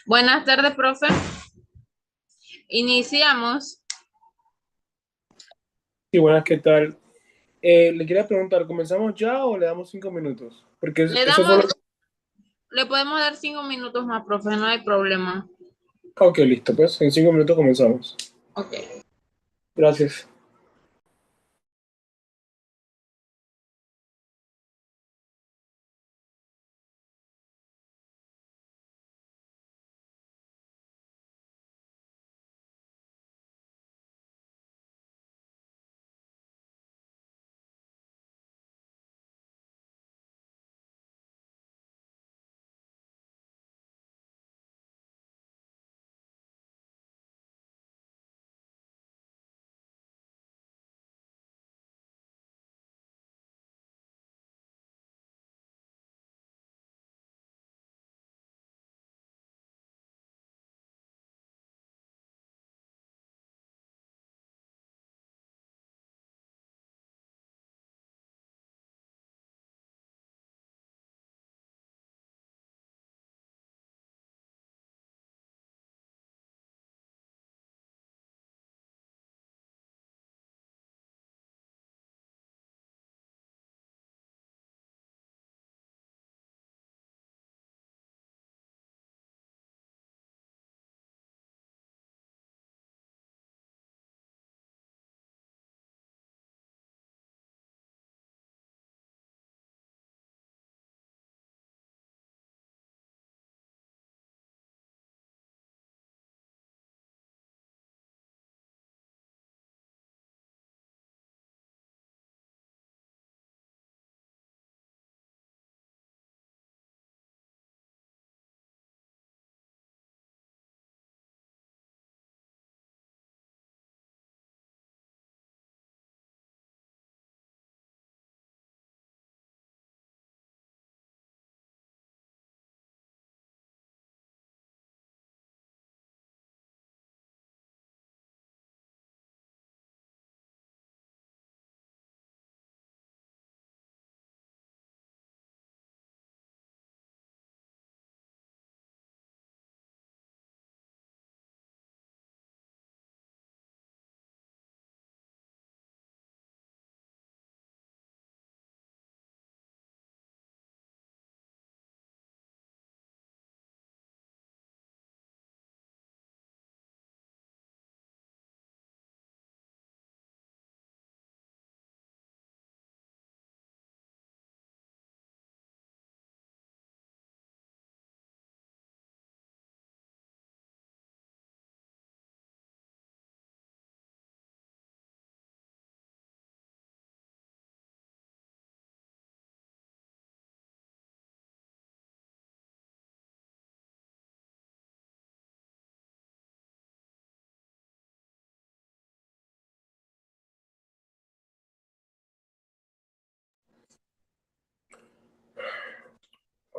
Buenas tardes, profe. Iniciamos. Sí, buenas, ¿qué tal? Le quería preguntar, ¿comenzamos ya o le damos 5 minutos? Porque Le eso fue damos, lo... le podemos dar 5 minutos más, profe, no hay problema. Ok, listo, pues en 5 minutos comenzamos. Ok. Gracias.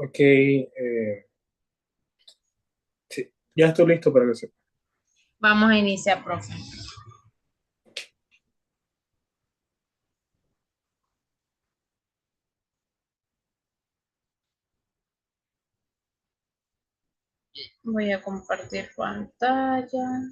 Ok, sí, ya estoy listo para que se... Vamos a iniciar, profe. Voy a compartir pantalla.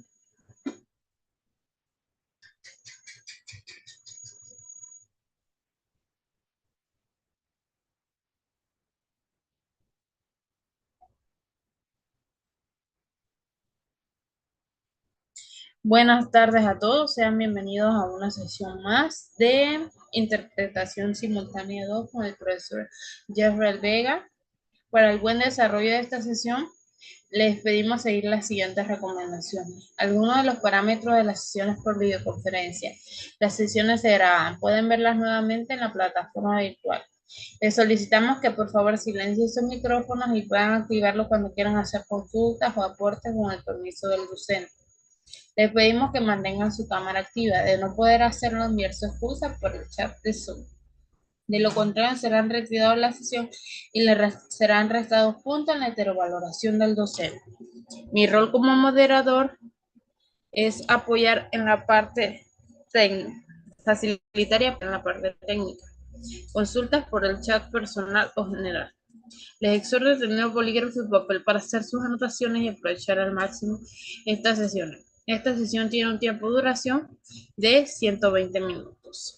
Buenas tardes a todos. Sean bienvenidos a una sesión más de Interpretación Simultánea 2 con el profesor Jezreel Vega. Para el buen desarrollo de esta sesión, les pedimos seguir las siguientes recomendaciones. Algunos de los parámetros de las sesiones por videoconferencia. Las sesiones se graban. Pueden verlas nuevamente en la plataforma virtual. Les solicitamos que por favor silencien sus micrófonos y puedan activarlos cuando quieran hacer consultas o aportes con el permiso del docente. Les pedimos que mantengan su cámara activa. De no poder hacerlo, enviar su excusa por el chat de Zoom. De lo contrario, serán retirados de la sesión y serán restados puntos en la heterovaloración del docente. Mi rol como moderador es apoyar en la parte técnica, facilitaria en la parte técnica. Consultas por el chat personal o general. Les exhorto a tener un bolígrafo y papel para hacer sus anotaciones y aprovechar al máximo estas sesiones. Esta sesión tiene un tiempo de duración de 120 minutos.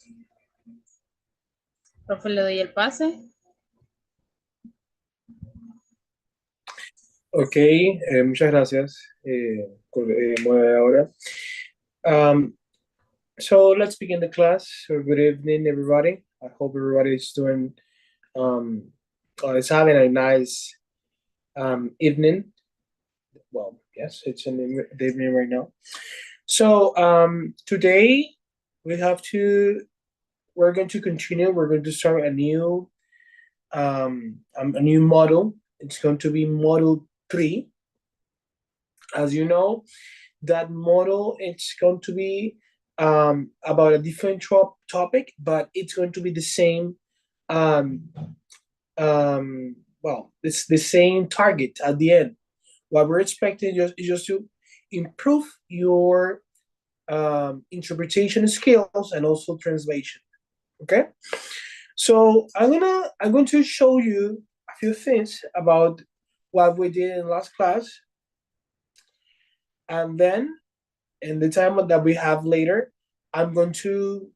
Profe, le doy el pase. Ok, muchas gracias, moderadora. So let's begin the class. So good evening, everybody. I hope everybody is doing, is having a nice evening. Well, yes, it's in the evening right now. So today we're going to continue. We're going to start a new model. It's going to be model 3. As you know, that model, it's going to be about a different topic, but it's going to be the same. Well, it's the same target at the end. What we're expecting is just to improve your interpretation skills and also translation. Okay, so I'm going to show you a few things about what we did in last class, and then in the time that we have later, I'm going to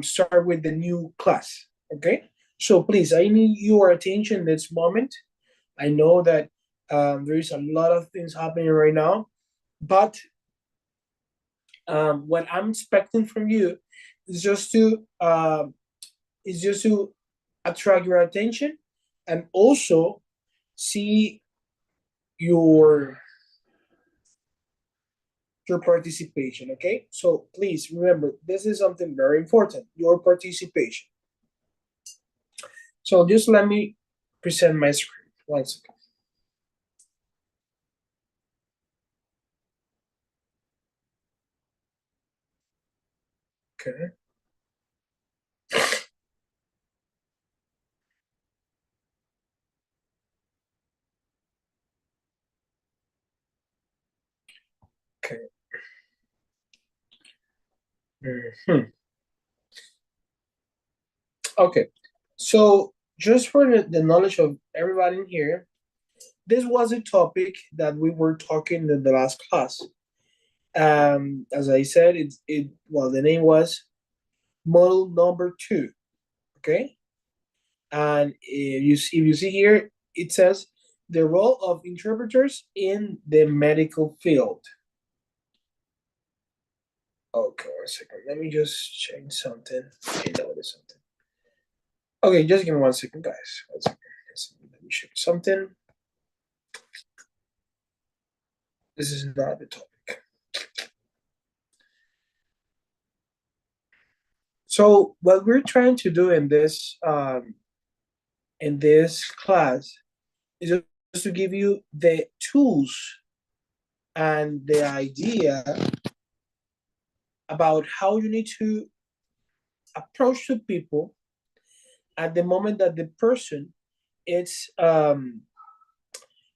start with the new class. Okay, so please, I need your attention this moment. I know that there is a lot of things happening right now, but what I'm expecting from you is just to attract your attention and also see your participation. Okay, so please remember, this is something very important, your participation. So just let me present my screen. 1 second. Okay. Okay. Okay, so just for the knowledge of everybody in here, this was a topic that we were talking in the last class. As I said, the name was model number 2. Okay, and if you see here, it says the role of interpreters in the medical field. Okay, 1 second. Let me just change something. I noticed something. Okay, just give me 1 second, guys. 1 second. Let me check something. This is not the topic. So what we're trying to do in this class is just to give you the tools and the idea about how you need to approach the people at the moment that the person is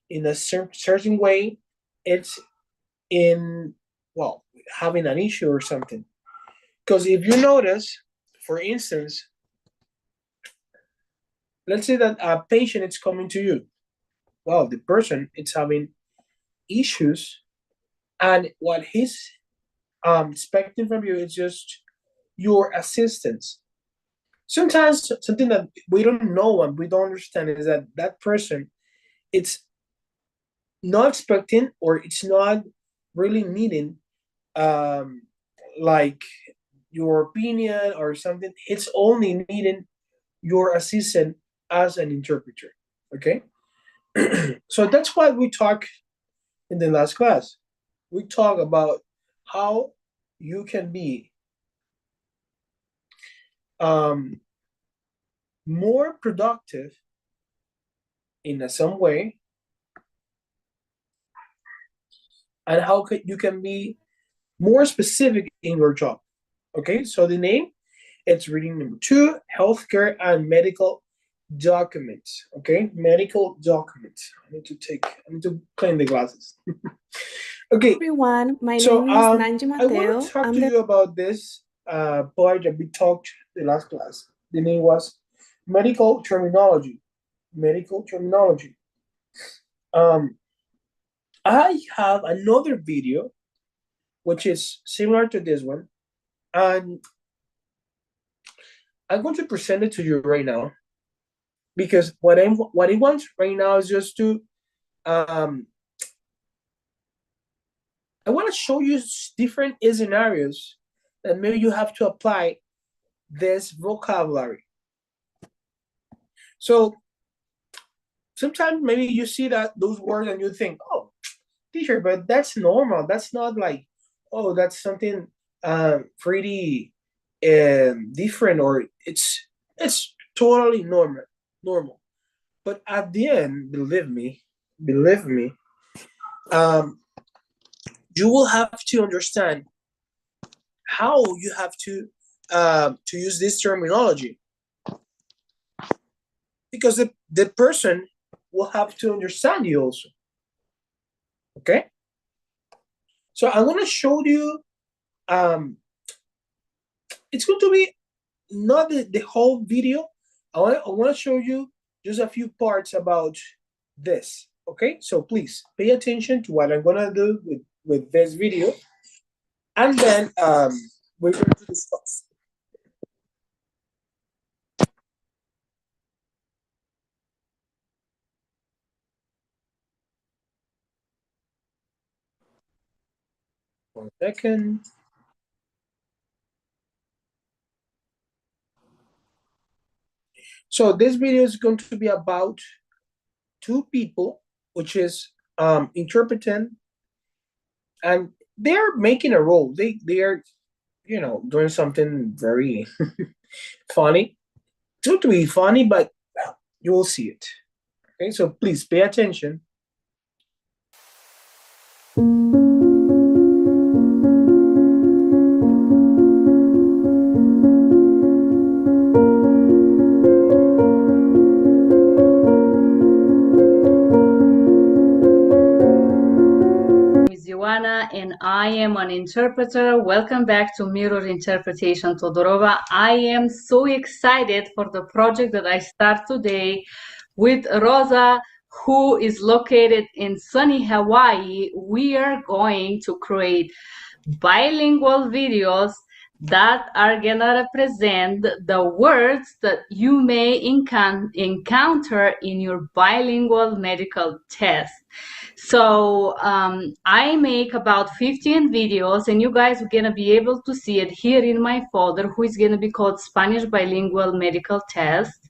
in a certain way, it's in, well, having an issue or something. Because if you notice, for instance, let's say that a patient is coming to you. Well, the person is having issues, and what he's expecting from you is just your assistance. Sometimes something that we don't know and we don't understand is that that person, it's not expecting, or it's not really needing like your opinion or something. It's only needing your assistant as an interpreter. Okay. So that's why we talk in the last class. We talk about how you can be more productive in some way, and how you can be more specific in your job. Okay, so the name, it's reading number 2, healthcare and medical documents. Okay, medical documents. I need to clean the glasses. Okay, Everyone, my so name is Nanji I want Mateo. to talk to you about this part that we talked the last class. The name was medical terminology. medical terminology. I have another video which is similar to this one, and I'm going to present it to you right now because what I want right now is just to I want to show you different scenarios that maybe you have to apply this vocabulary. So sometimes maybe you see those words and you think, oh, teacher, but that's normal. That's not like, oh, that's something pretty different, or it's totally normal. But at the end, believe me, you will have to understand how you have to use this terminology, because the person will have to understand you also. Okay, so I'm going to show you it's going to be not the whole video. I want to show you just a few parts about this. Okay, so please pay attention to what I'm going to do with this video, and then we're going to discuss. One second. So this video is going to be about two people, which is interpreting, and they're making a role. They are, doing something very funny. It's going to be funny, but you will see it. Okay, so please pay attention. And I am an interpreter. Welcome back to Mirror Interpretation Todorova. I am so excited for the project that I start today with Rosa, who is located in sunny Hawaii. We are going to create bilingual videos that are gonna represent the words that you may encounter in your bilingual medical test. So I make about 15 videos, and you guys are gonna be able to see it here in my folder, who is gonna be called Spanish Bilingual Medical Test.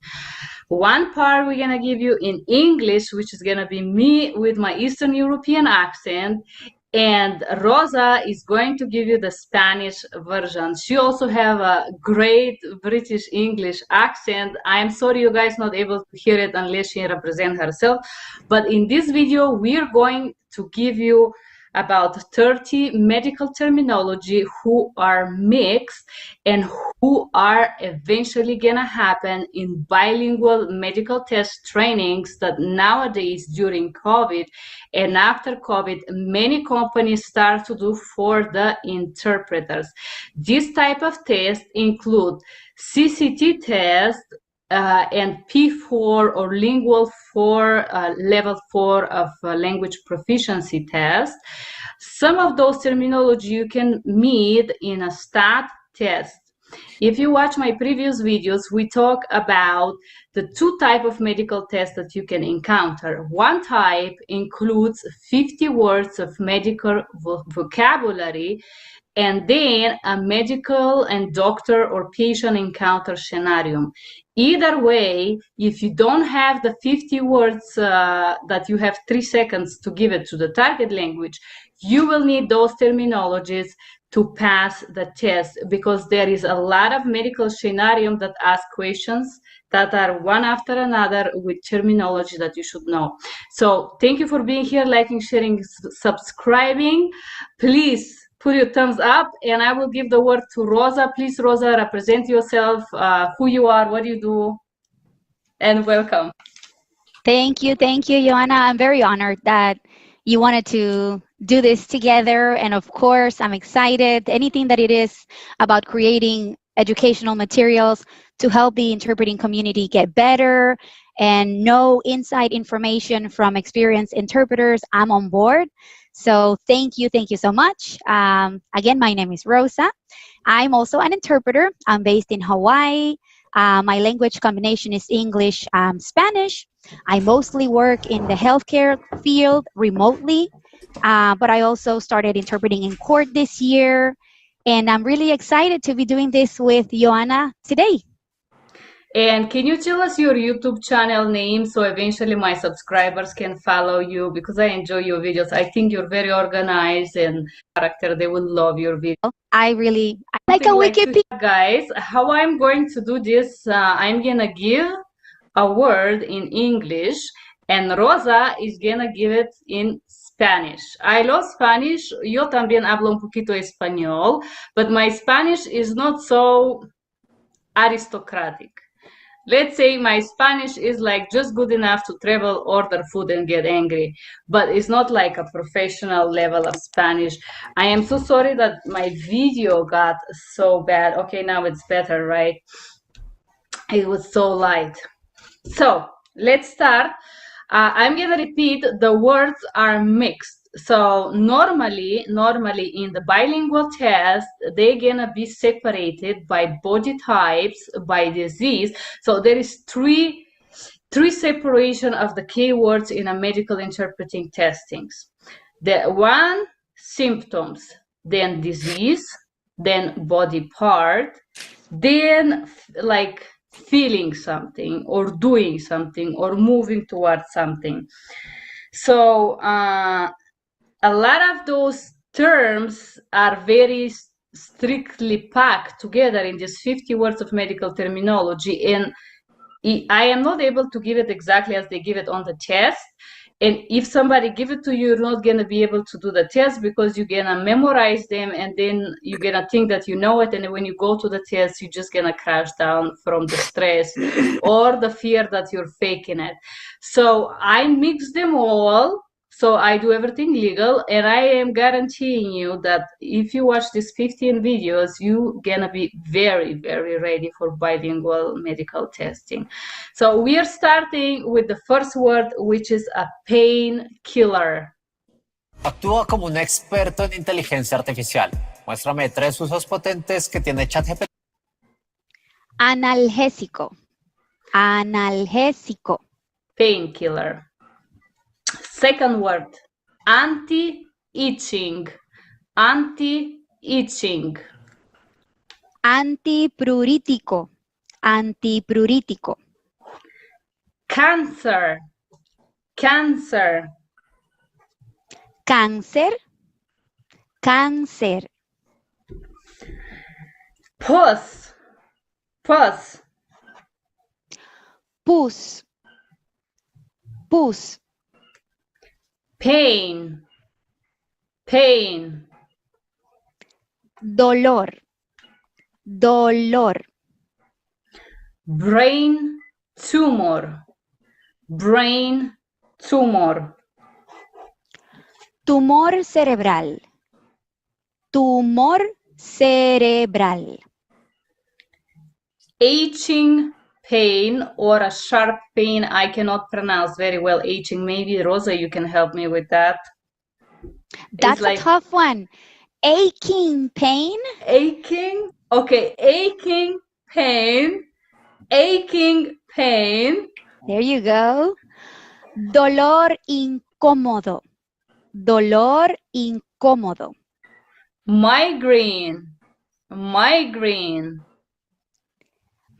One part we're gonna give you in English, which is gonna be me with my Eastern European accent, and Rosa is going to give you the Spanish version. She also have a great British English accent. I'm sorry you guys not able to hear it unless she represents herself. But in this video, we're going to give you about 30 medical terminology who are mixed and who are eventually gonna happen in bilingual medical test trainings that nowadays during COVID and after COVID, many companies start to do for the interpreters. This type of test include CCT test, and P4 or Lingual 4, level 4 of language proficiency test. Some of those terminology you can meet in a STAT test. If you watch my previous videos, we talk about the two types of medical tests that you can encounter. One type includes 50 words of medical vocabulary, and then a medical and doctor or patient encounter scenario. Either way, if you don't have the 50 words that you have 3 seconds to give it to the target language, you will need those terminologies to pass the test, because there is a lot of medical scenarios that ask questions that are one after another with terminology that you should know. So thank you for being here, liking, sharing, subscribing. Please put your thumbs up, and I will give the word to Rosa. Please, Rosa, represent yourself, who you are, what you do, and welcome. Thank you, Joanna. I'm very honored that you wanted to do this together, and of course, I'm excited. Anything that it is about creating educational materials to help the interpreting community get better and know inside information from experienced interpreters, I'm on board. So thank you so much. Again, my name is Rosa. I'm also an interpreter. I'm based in Hawaii. My language combination is English, Spanish. I mostly work in the healthcare field remotely, but I also started interpreting in court this year. And I'm really excited to be doing this with Joanna today. And can you tell us your YouTube channel name so eventually my subscribers can follow you, because I enjoy your videos. I think you're very organized and character. They will love your video. I like a Wikipedia. Guys, how I'm going to do this, I'm gonna give a word in English and Rosa is gonna give it in Spanish. I love Spanish. Yo también hablo un poquito español, but my Spanish is not so aristocratic. Let's say my Spanish is like just good enough to travel, order food, and get angry, but it's not like a professional level of Spanish. I am so sorry that my video got so bad. Okay, now it's better, right? It was so light. So let's start. I'm gonna repeat. The words are mixed. So normally in the bilingual test, they're gonna be separated by body types, by disease. So there is three separation of the keywords in a medical interpreting testings. The one, symptoms, then disease, then body part, then like feeling something or doing something or moving towards something. So a lot of those terms are very strictly packed together in these 50 words of medical terminology, and I am not able to give it exactly as they give it on the test. And if somebody give it to you, you're not going to be able to do the test because you're going to memorize them and then you're going to think that you know it. And when you go to the test, you're just going to crash down from the stress or the fear that you're faking it. So I mix them all. So I do everything legal, and I am guaranteeing you that if you watch these 15 videos, you're gonna be very, very ready for bilingual medical testing. So we are starting with the first word, which is a painkiller. Actúa como un experto en inteligencia artificial. Muéstrame 3 usos potentes que tiene ChatGPT. Analgésico. Analgésico. Painkiller. Second word, anti-itching. Anti-itching. Antipruritico. Antipruritico. Cancer. Cancer. Cáncer. Cáncer. Pus. Pus. Pus. Pus. Pain. Pain. Dolor. Dolor. Brain tumor. Brain tumor. Tumor cerebral. Tumor cerebral. Aching pain or a sharp pain. I cannot pronounce very well aching. Maybe Rosa, you can help me with that. That's like a tough one. Aching pain. Aching? Okay, aching pain. Aching pain. There you go. Dolor incómodo. Dolor incómodo. Migraine. Migraine.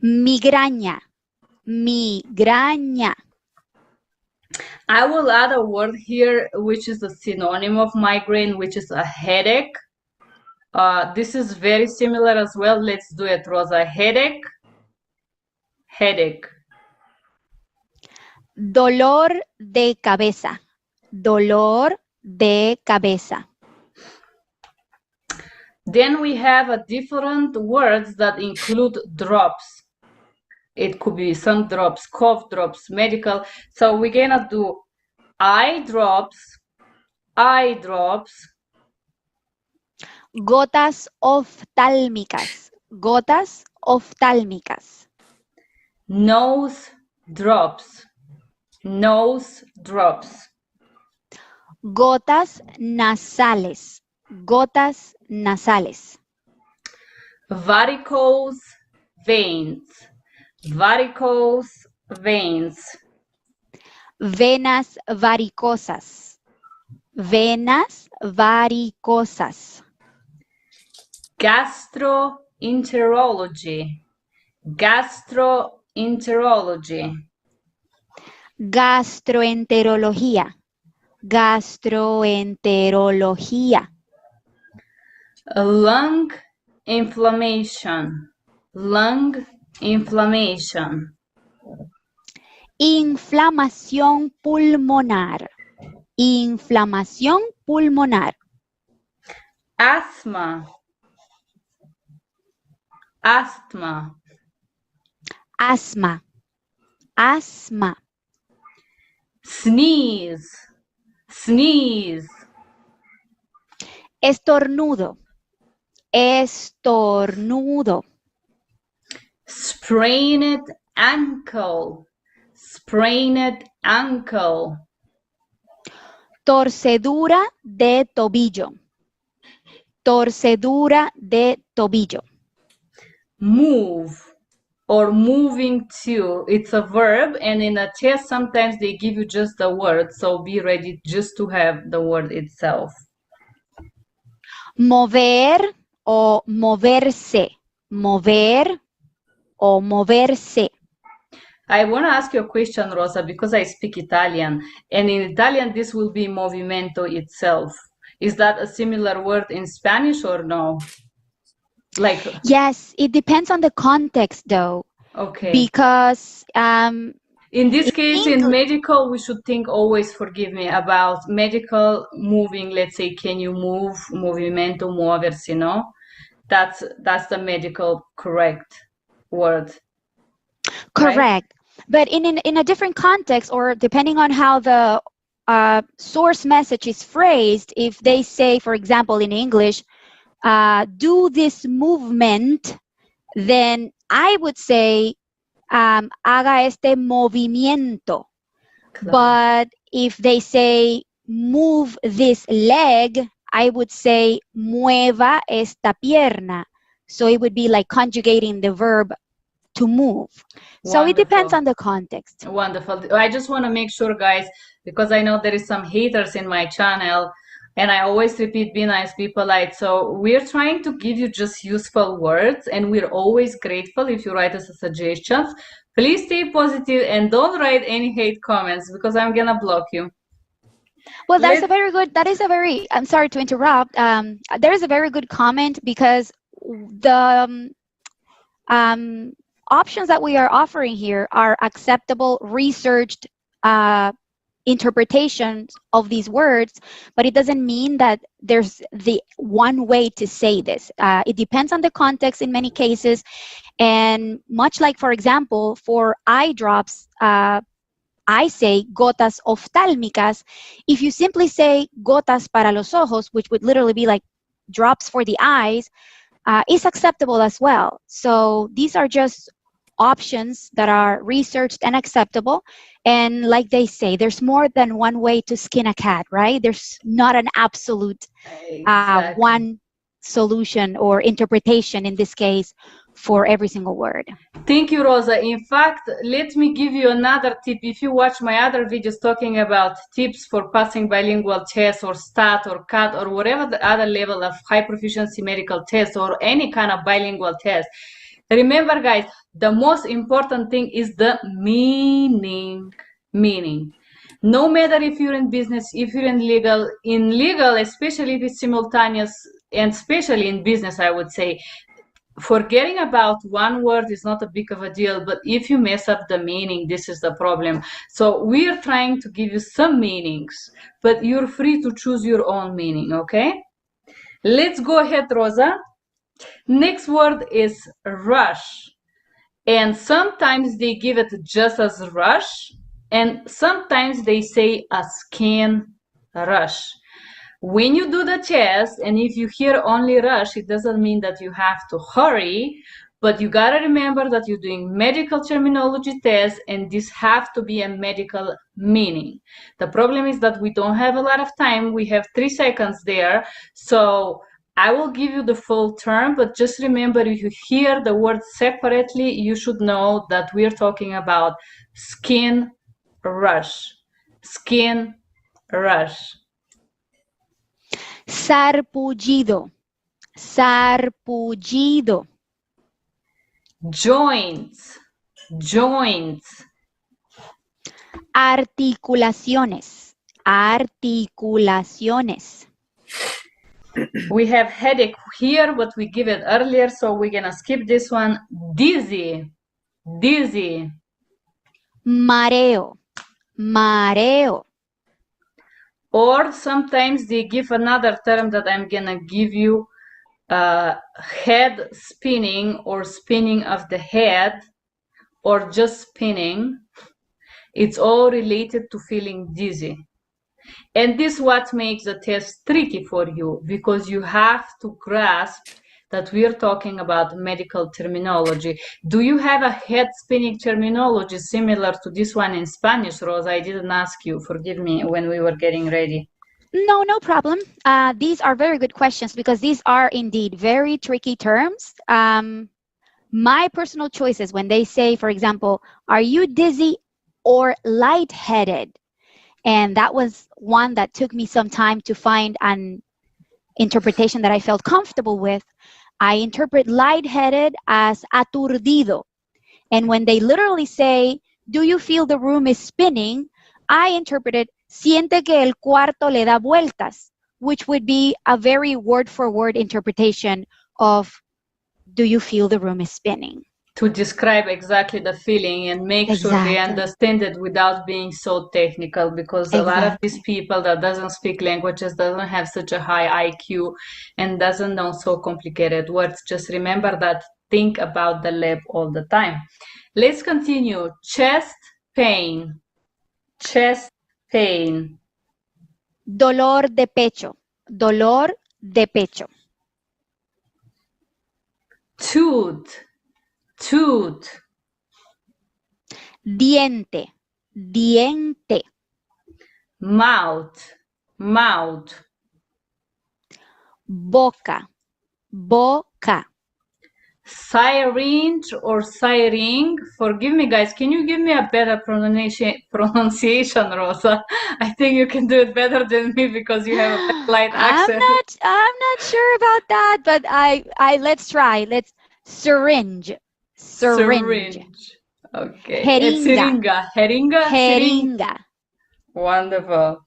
Migraña. Migraña. I will add a word here, which is a synonym of migraine, which is a headache. This is very similar as well. Let's do it, Rosa. Headache. Headache. Dolor de cabeza. Dolor de cabeza. Then we have a different words that include drops. It could be some drops, cough drops, medical. So we're gonna do eye drops, eye drops. Gotas oftálmicas. gotas oftálmicas. Nose drops. Nose drops. Gotas nasales. Gotas nasales. Varicose veins. Varicose veins. Venas varicosas. Venas varicosas. Gastroenterology. Gastroenterology. Gastroenterología. Gastroenterología. Lung inflammation. Lung inflammation. Inflamación pulmonar. Inflamación pulmonar. Asthma. Asthma. Asma. Asma. Sneeze. Sneeze. Estornudo. Estornudo. Sprained ankle. Sprained ankle. Torcedura de tobillo. Torcedura de tobillo. Move or moving to. It's a verb, and in a test sometimes they give you just the word, so be ready just to have the word itself. Mover o moverse. Mover o moverse. I want to ask you a question, Rosa, because I speak Italian, and in Italian this will be movimento itself. Is that a similar word in Spanish or no? Like, Yes, it depends on the context though, okay. because In this case, in English- medical, we should think always, forgive me, about medical moving. Let's say, can you move? Movimento, muoversi, no? That's the medical correct word. correct. Right? But in a different context, or depending on how the source message is phrased, if they say, for example, in English, do this movement, then I would say, haga este movimiento. Claro. But if they say, move this leg, I would say, mueva esta pierna. So it would be like conjugating the verb to move. So it depends Wonderful. on the context. Wonderful. I just want to make sure, guys, because I know there is some haters in my channel, and I always repeat, be nice, be polite. So we're trying to give you just useful words, and we're always grateful if you write us suggestions. Please stay positive and don't write any hate comments, because I'm gonna block you. Well, that is a very, I'm sorry to interrupt. There is a very good comment, because the options that we are offering here are acceptable, researched interpretations of these words, but it doesn't mean that there's the one way to say this. It depends on the context in many cases, and much like, for example, for eye drops, I say gotas oftálmicas. If you simply say gotas para los ojos, which would literally be like drops for the eyes, is acceptable as well. So these are just options that are researched and acceptable. And like they say, there's more than one way to skin a cat, right? There's not an absolute Exactly. one solution or interpretation in this case for every single word. Thank you, Rosa. In fact, let me give you another tip. If you watch my other videos talking about tips for passing bilingual tests or STAT or CAT or whatever the other level of high proficiency medical test or any kind of bilingual test, remember, guys, the most important thing is the meaning. Meaning. No matter if you're in business, if you're in legal, especially if it's simultaneous, and especially in business, I would say, forgetting about one word is not a big of a deal, but if you mess up the meaning, this is the problem. So we are trying to give you some meanings, but you're free to choose your own meaning, okay? Let's go ahead, Rosa. Next word is rush. And sometimes they give it just as rush, and sometimes they say a scan rush. When you do the test, and if you hear only rush, it doesn't mean that you have to hurry, but you gotta remember that you're doing medical terminology tests, and this have to be a medical meaning. The problem is that we don't have a lot of time. We have 3 seconds there, so I will give you the full term, but just remember, if you hear the word separately, you should know that we're talking about skin rush. Skin rush. Sarpullido. Sarpullido. Joints. Joints. Articulaciones. Articulaciones. We have headache here, but we give it earlier, so we're gonna skip this one. Dizzy. Dizzy. Mareo. Mareo. Or sometimes they give another term that I'm gonna give you, head spinning or spinning of the head or just spinning. It's all related to feeling dizzy. And this is what makes the test tricky for you, because you have to grasp that we are talking about medical terminology. Do you have a head spinning terminology similar to this one in Spanish, Rosa? I didn't ask you, forgive me, when we were getting ready. No, no problem. These are very good questions because these are indeed very tricky terms. My personal choices when they say, for example, are you dizzy or lightheaded? And that was one that took me some time to find an interpretation that I felt comfortable with. I interpret lightheaded as aturdido. And when they literally say, do you feel the room is spinning? I interpret it, siente que el cuarto le da vueltas, which would be a very word-for-word interpretation of, do you feel the room is spinning? To describe exactly the feeling and make sure they understand it without being so technical, because a lot of these people that doesn't speak languages, doesn't have such a high IQ and doesn't know so complicated words. Just remember that, think about the lab all the time. Let's continue. Chest pain. Chest pain. Dolor de pecho. Dolor de pecho. Tooth. Tooth. Diente. Diente. Mouth. Mouth. Boca. Boca. Syringe or syring. Forgive me, guys. Can you give me a better pronunciation, Rosa? I think you can do it better than me because you have a light accent. I'm not sure about that, but I let's try. Let's syringe. Syringe. Okay. Jeringa. Jeringa. Jeringa. Wonderful.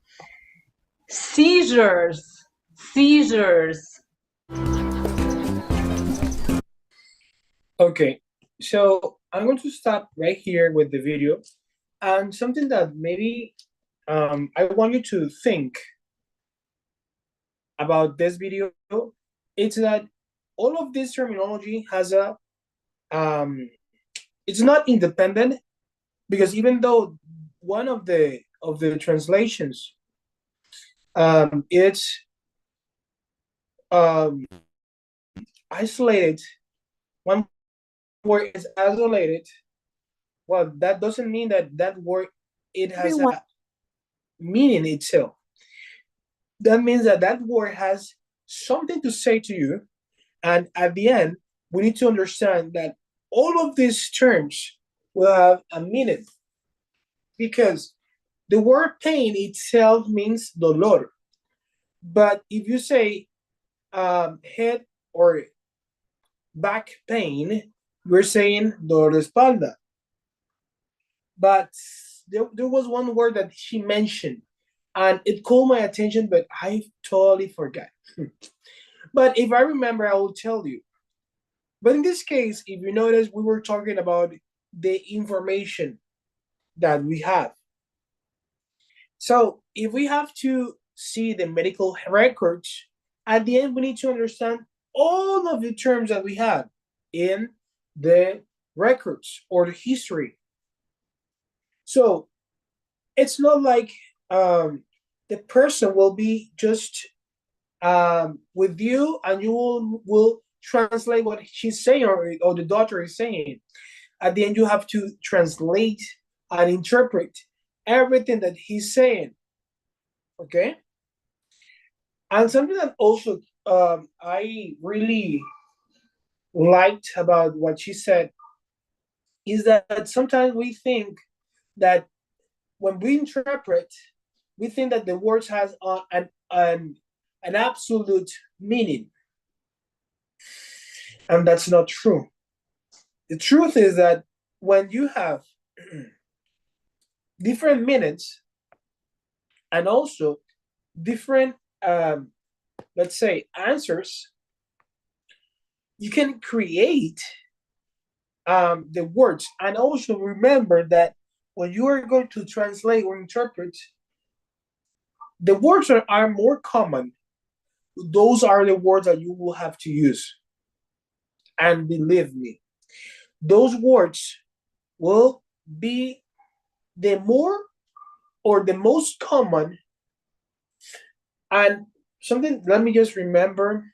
Seizures. Seizures. Okay, so I'm going to stop right here with the video, and something that maybe I want you to think about this video, it's that all of this terminology has a it's not independent, because even though one of the translations it's isolated, one word is isolated, well, that doesn't mean that that word, it has a meaning itself. That means that that word has something to say to you, and at the end, we need to understand that all of these terms will have a meaning, because the word pain itself means dolor. But if you say head or back pain, we're saying dolor de espalda. But there was one word that she mentioned, and it caught my attention, but I totally forgot. But if I remember, I will tell you. But in this case, if you notice, we were talking about the information that we have. So if we have to see the medical records, at the end, we need to understand all of the terms that we have in the records or the history. So it's not like the person will be just with you, and you will translate what she's saying or the daughter is saying. At the end, you have to translate and interpret everything that he's saying. Okay? And something that also I really liked about what she said is that sometimes we think that when we interpret, we think that the words has an absolute meaning. And that's not true. The truth is that when you have different meanings and also different, let's say, answers, you can create the words. And also remember that when you are going to translate or interpret, the words are more common. Those are the words that you will have to use. And believe me, those words will be the more or the most common. And something, let me just remember,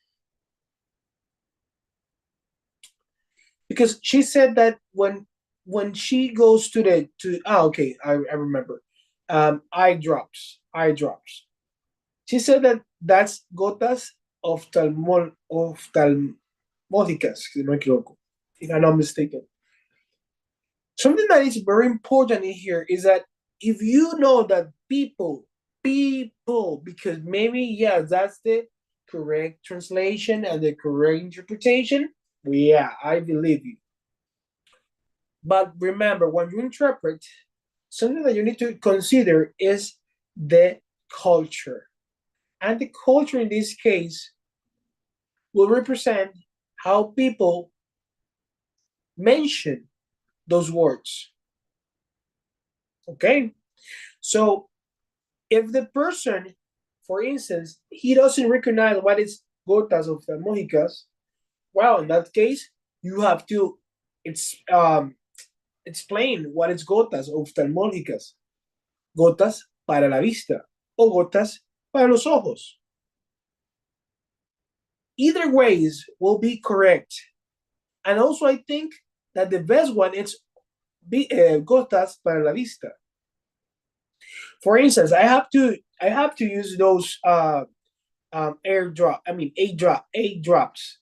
because she said that when she goes to okay, I remember, eye drops. She said that that's gotas oftalmológicas, if I'm not mistaken. Something that is very important in here is that if you know that people, because maybe, yeah, that's the correct translation and the correct interpretation, yeah, I believe you. But remember, when you interpret, something that you need to consider is the culture. And the culture in this case will represent how people mention those words. Okay? So if the person, for instance, he doesn't recognize what is gotas oftalmológicas, well, in that case, you have to explain what is gotas oftalmológicas. Gotas para la vista o gotas para los ojos. Either ways will be correct. And also I think that the best one is gotas para la vista. For instance, I have to use those A drops.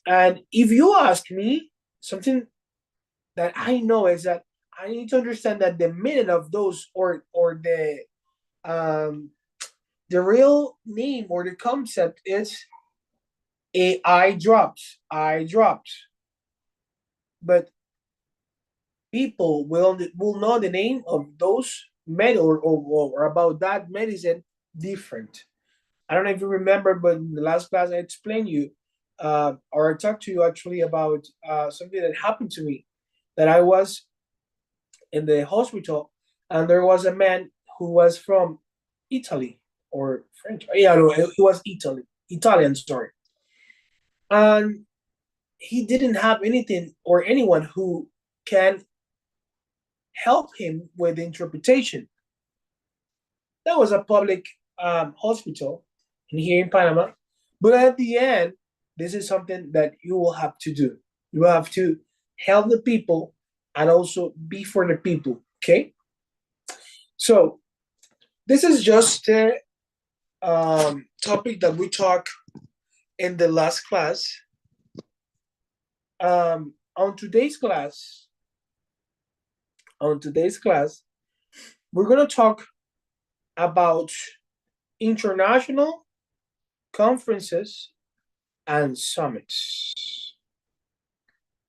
And if you ask me, something that I know is that I need to understand that the meaning of those or the real name or the concept is eye drops. But people will know the name of those or about that medicine different. I don't know if you remember, but in the last class I explained you or I talked to you actually about something that happened to me, that I was in the hospital and there was a man who was from Italy or French. Yeah, no, he was Italian, sorry. And he didn't have anything or anyone who can help him with interpretation. That was a public hospital here in Panama. But at the end, this is something that you will have to do. You have to help the people and also be for the people, okay? So this is just the topic that we talked in the last class. On today's class, we're going to talk about international conferences and summits.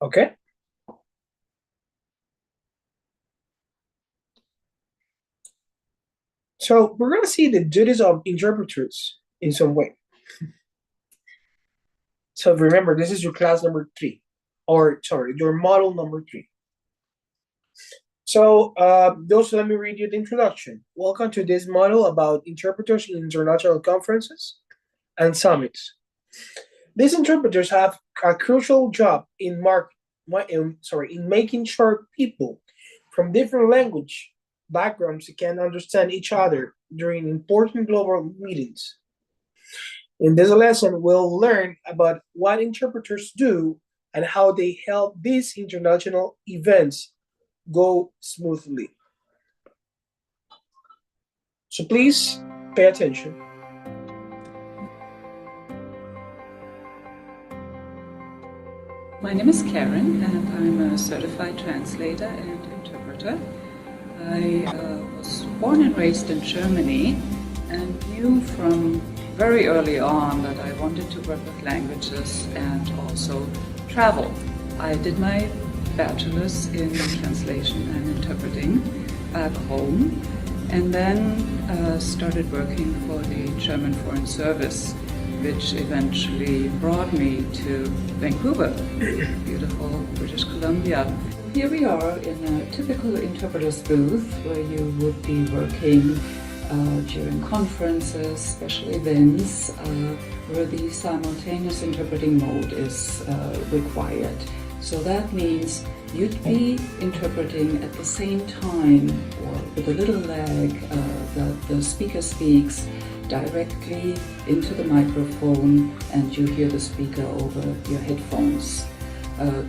Okay? So we're going to see the duties of interpreters in some way. So remember, this is your class number 3, or sorry, your model number 3. So those, let me read you the introduction. Welcome to this model about interpreters in international conferences and summits. These interpreters have a crucial job in making sure people from different language backgrounds can understand each other during important global meetings. In this lesson, we'll learn about what interpreters do and how they help these international events go smoothly. So please pay attention. My name is Karen, and I'm a certified translator and interpreter. I was born and raised in Germany and knew from very early on that I wanted to work with languages and also travel. I did my bachelor's in translation and interpreting back home, and then started working for the German Foreign Service, which eventually brought me to Vancouver, beautiful British Columbia. Here we are in a typical interpreter's booth where you would be working during conferences, special events, where the simultaneous interpreting mode is required. So that means you'd be interpreting at the same time, or with a little lag, the speaker speaks directly into the microphone and you hear the speaker over your headphones.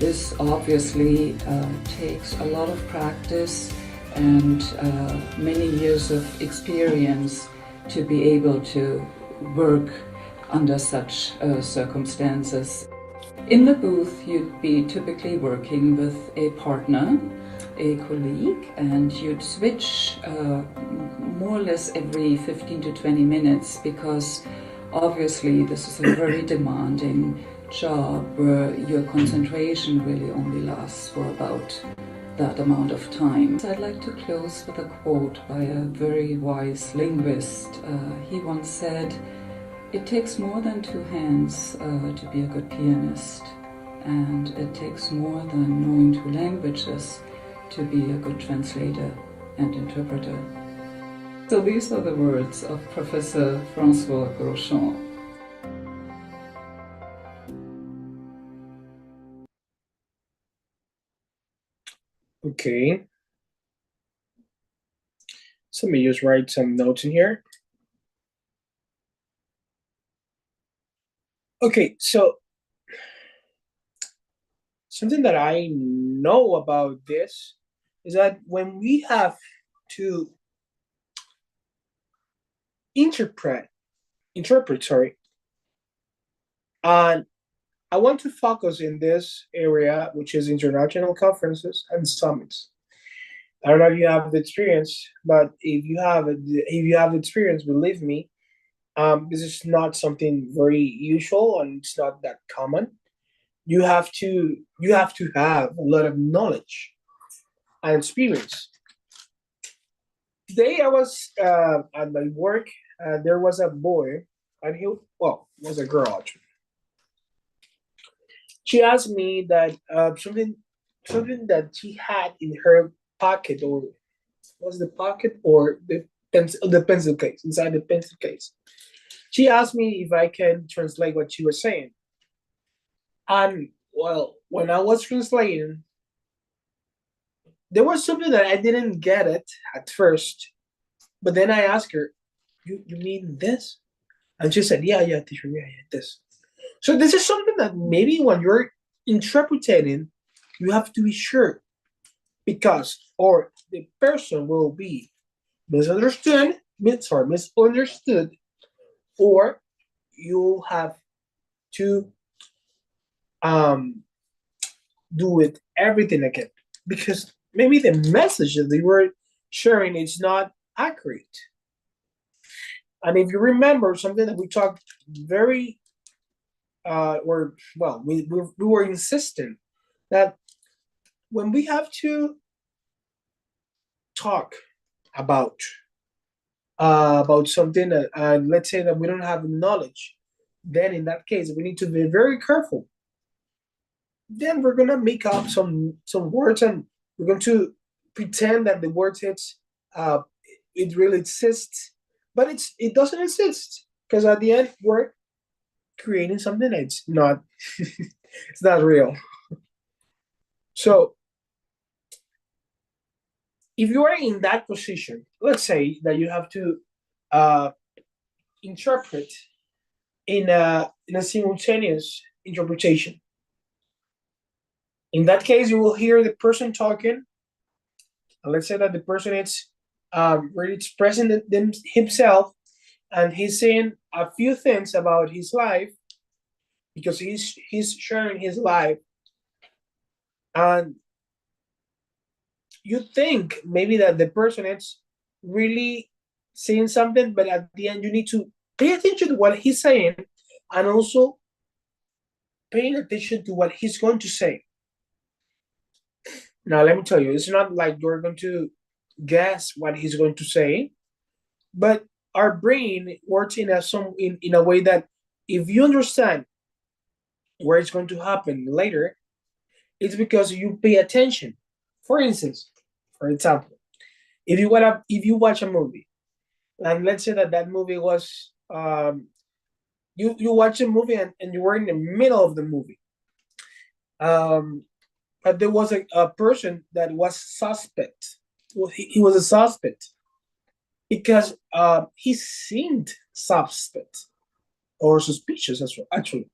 This obviously takes a lot of practice and many years of experience to be able to work under such circumstances. In the booth, you'd be typically working with a partner, a colleague, and you'd switch more or less every 15 to 20 minutes, because obviously this is a very demanding job where your concentration really only lasts for about that amount of time. So I'd like to close with a quote by a very wise linguist. He once said, "It takes more than two hands to be a good pianist, and it takes more than knowing two languages to be a good translator and interpreter." So these are the words of Professor François Groschon. Okay. So let me just write some notes in here. Okay, so something that I know about this is that when we have to interpret, and I want to focus in this area, which is international conferences and summits. I don't know if you have the experience, but if you have experience, believe me, this is not something very usual and it's not that common. You have to have a lot of knowledge and experience. Today I was at my work. There was a boy, and he was a girl actually. She asked me that something that she had in her pocket, or was the pocket or the pencil case, inside the pencil case. She asked me if I can translate what she was saying. And well, when I was translating, there was something that I didn't get it at first, but then I asked her, "You mean this?" And she said, "Yeah, teacher, yeah, this." So this is something that maybe when you're interpreting, you have to be sure, because or the person will be misunderstood, or you'll have to do it everything again, because maybe the message that they were sharing is not accurate. And if you remember something that we talked very we were insistent that when we have to talk about something, and let's say that we don't have knowledge, then in that case we need to be very careful. Then we're gonna make up some words, and we're going to pretend that the word it really exists, but it doesn't exist, because at the end we're creating something that's not it's not real. So if you are in that position, let's say that you have to interpret in a simultaneous interpretation. In that case, you will hear the person talking, and let's say that the person is really expressing himself, and he's saying a few things about his life because he's sharing his life, and you think maybe that the person is really saying something, but at the end you need to pay attention to what he's saying and also paying attention to what he's going to say. Now, let me tell you, it's not like you're going to guess what he's going to say, but our brain works in a way that if you understand where it's going to happen later, it's because you pay attention. For instance, for example, if you watch a movie, and let's say that movie was you watch a movie and you were in the middle of the movie, but there was a person that was suspect. Well, he was a suspect because he seemed suspect or suspicious as well. Actually,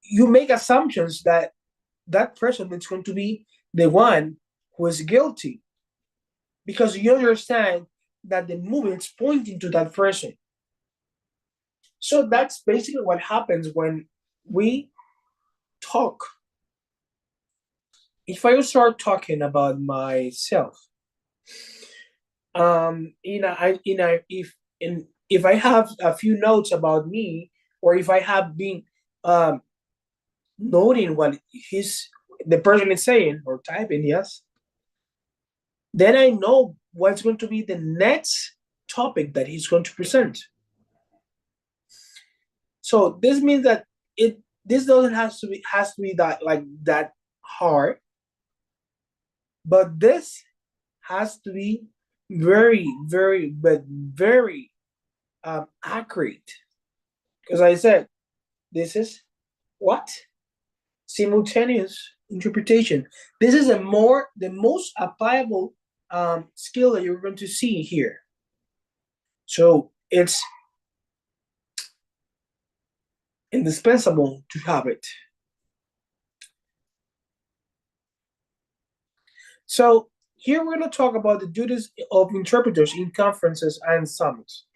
you make assumptions that that person is going to be the one who is guilty because you understand that the movie is pointing to that person. So that's basically what happens when we talk. If I start talking about myself, if I have a few notes about me, or if I have been noting what the person is saying or typing, yes, then I know what's going to be the next topic that he's going to present. So this means that this doesn't has to be that hard, but this has to be very, very, but very accurate. Because I said, this is what? Simultaneous interpretation. This is the most applicable skill that you're going to see here. So it's indispensable to have it. So here we're going to talk about the duties of interpreters in conferences and summits.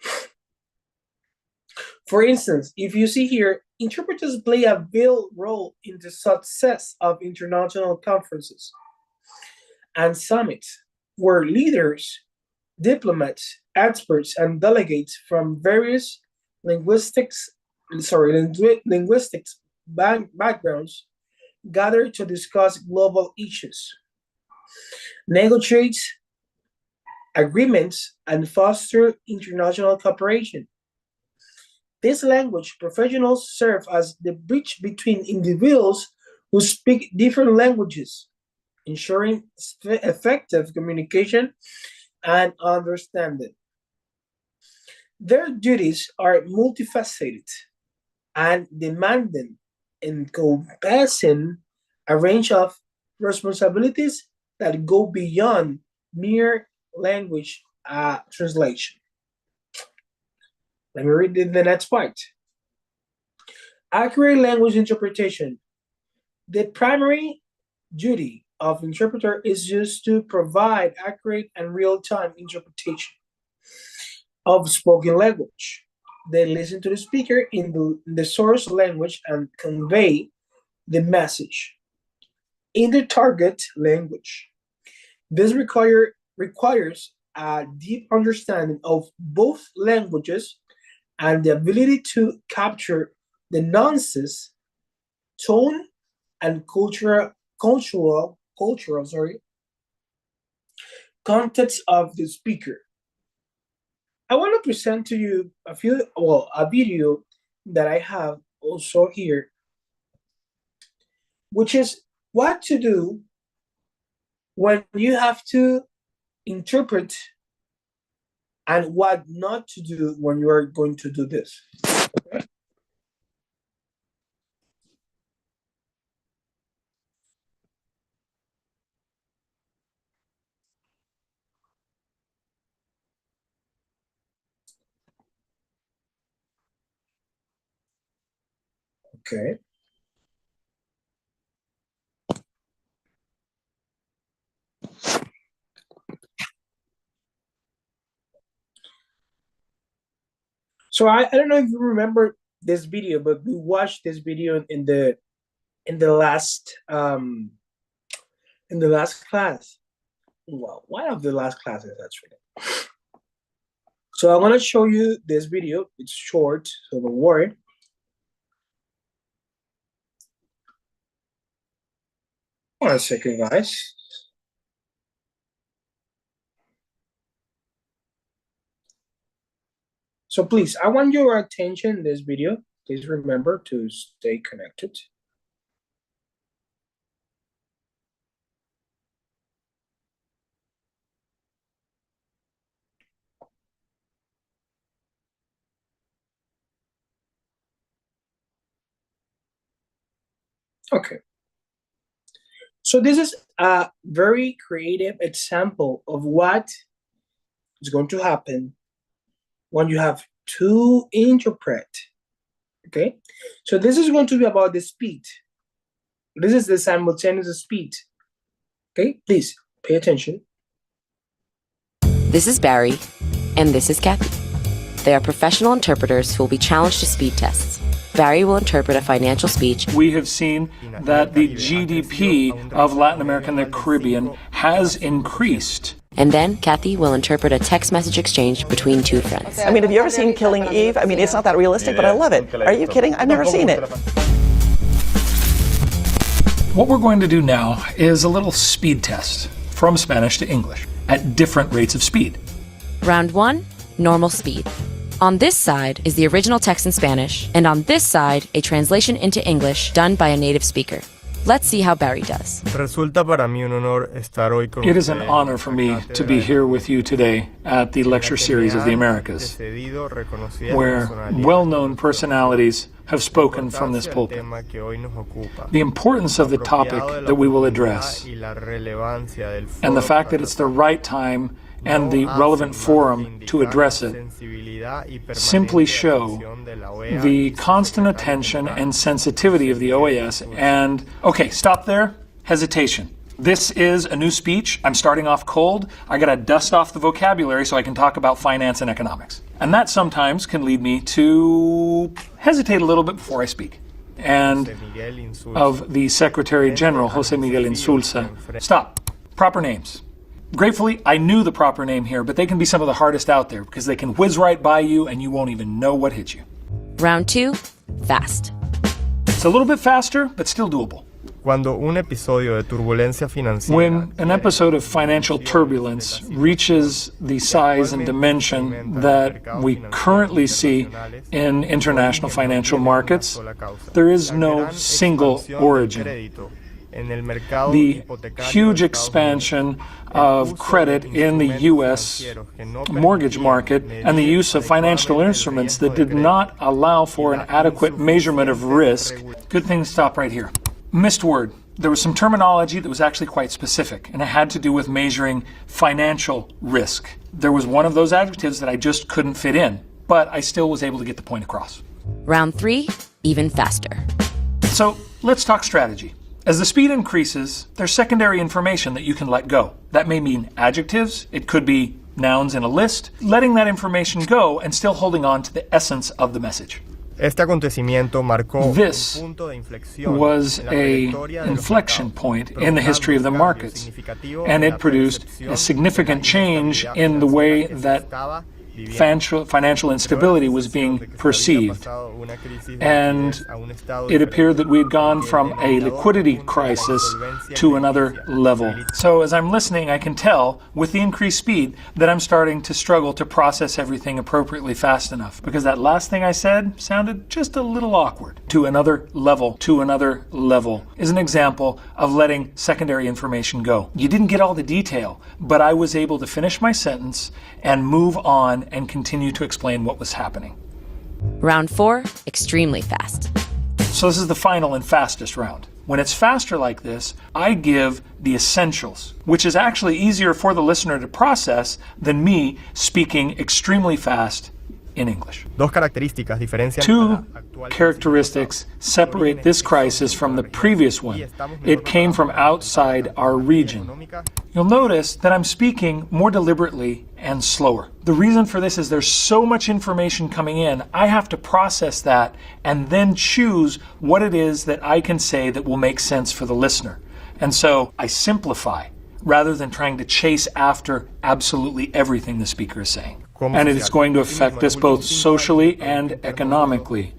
For instance, if you see here, interpreters play a vital role in the success of international conferences and summits, where leaders, diplomats, experts, and delegates from various linguistics backgrounds gather to discuss global issues, negotiate agreements, and foster international cooperation. These language professionals serve as the bridge between individuals who speak different languages, ensuring effective communication and understanding. Their duties are multifaceted and demanding, encompassing a range of responsibilities that go beyond mere language translation. Let me read the next part. Accurate language interpretation. The primary duty of interpreter is just to provide accurate and real-time interpretation of spoken language. They listen to the speaker in the source language and convey the message in the target language. This requires a deep understanding of both languages and the ability to capture the nuances, tone, and cultural context of the speaker. I want to present to you a video that I have also here, which is what to do when you have to interpret and what not to do when you are going to do this. Okay? Okay. So I don't know if you remember this video, but we watched this video in the last class. Well, one of the last classes actually. So I'm gonna show you this video. It's short, so don't worry. One second, guys. So please, I want your attention in this video. Please remember to stay connected. Okay. So this is a very creative example of what is going to happen when you have to interpret. Okay, so this is going to be about the speed. This is the simultaneous speed. Okay, please pay attention. This is Barry, and this is Kathy. They are professional interpreters who will be challenged to speed tests. Barry will interpret a financial speech. We have seen that the GDP of Latin America and the Caribbean has increased. And then Kathy will interpret a text message exchange between two friends. I mean, have you ever seen Killing Eve? I mean, it's not that realistic, but I love it. Are you kidding? I've never seen it. What we're going to do now is a little speed test from Spanish to English at different rates of speed. Round 1, normal speed. On this side is the original text in Spanish, and on this side, a translation into English done by a native speaker. Let's see how Barry does. It is an honor for me to be here with you today at the lecture series of the Americas, where well-known personalities have spoken from this pulpit. The importance of the topic that we will address, and the fact that it's the right time and the relevant forum to address it, simply show the constant attention and sensitivity of the OAS. And, okay, stop there. Hesitation. This is a new speech. I'm starting off cold. I gotta dust off the vocabulary so I can talk about finance and economics. And that sometimes can lead me to hesitate a little bit before I speak. And of the Secretary General, Jose Miguel Insulza. Stop. Proper names. Gratefully, I knew the proper name here, but they can be some of the hardest out there because they can whiz right by you and you won't even know what hit you. Round 2, fast. It's a little bit faster, but still doable. When an episode of financial turbulence reaches the size and dimension that we currently see in international financial markets, there is no single origin. The huge expansion of credit in the U.S. mortgage market and the use of financial instruments that did not allow for an adequate measurement of risk. Good thing to stop right here. Missed word. There was some terminology that was actually quite specific, and it had to do with measuring financial risk. There was one of those adjectives that I just couldn't fit in, but I still was able to get the point across. Round 3, even faster. So let's talk strategy. As the speed increases, there's secondary information that you can let go. That may mean adjectives, it could be nouns in a list, letting that information go and still holding on to the essence of the message. This was an inflection point in the history of the markets, and it produced a significant change in the way that financial instability was being perceived. And it appeared that we had gone from a liquidity crisis to another level. So as I'm listening, I can tell with the increased speed that I'm starting to struggle to process everything appropriately fast enough, because that last thing I said sounded just a little awkward. To another level is an example of letting secondary information go. You didn't get all the detail, but I was able to finish my sentence and move on and continue to explain what was happening. Round 4, extremely fast. So this is the final and fastest round. When it's faster like this, I give the essentials, which is actually easier for the listener to process than me speaking extremely fast in English. Two Characteristics separate this crisis from the previous one. It came from outside our region. You'll notice that I'm speaking more deliberately and slower. The reason for this is there's so much information coming in, I have to process that and then choose what it is that I can say that will make sense for the listener. And so I simplify rather than trying to chase after absolutely everything the speaker is saying. And it is going to affect us both socially and economically.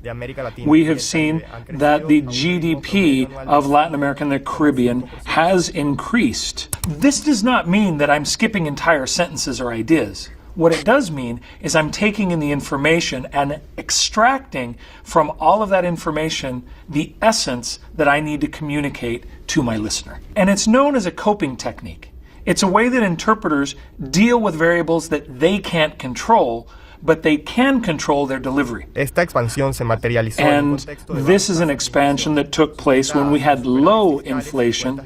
We have seen that the GDP of Latin America and the Caribbean has increased. This does not mean that I'm skipping entire sentences or ideas. What it does mean is I'm taking in the information and extracting from all of that information the essence that I need to communicate to my listener. And it's known as a coping technique. It's a way that interpreters deal with variables that they can't control, but they can control their delivery. And this is an expansion that took place when we had low inflation,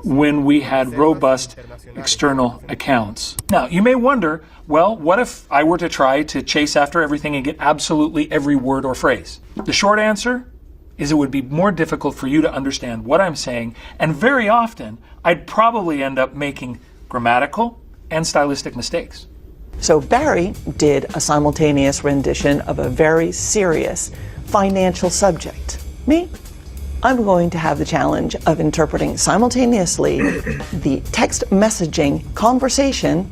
when we had robust external accounts. Now, you may wonder, well, what if I were to try to chase after everything and get absolutely every word or phrase? The short answer is it would be more difficult for you to understand what I'm saying, and very often I'd probably end up making grammatical and stylistic mistakes. So Barry did a simultaneous rendition of a very serious financial subject. Me, I'm going to have the challenge of interpreting simultaneously the text messaging conversation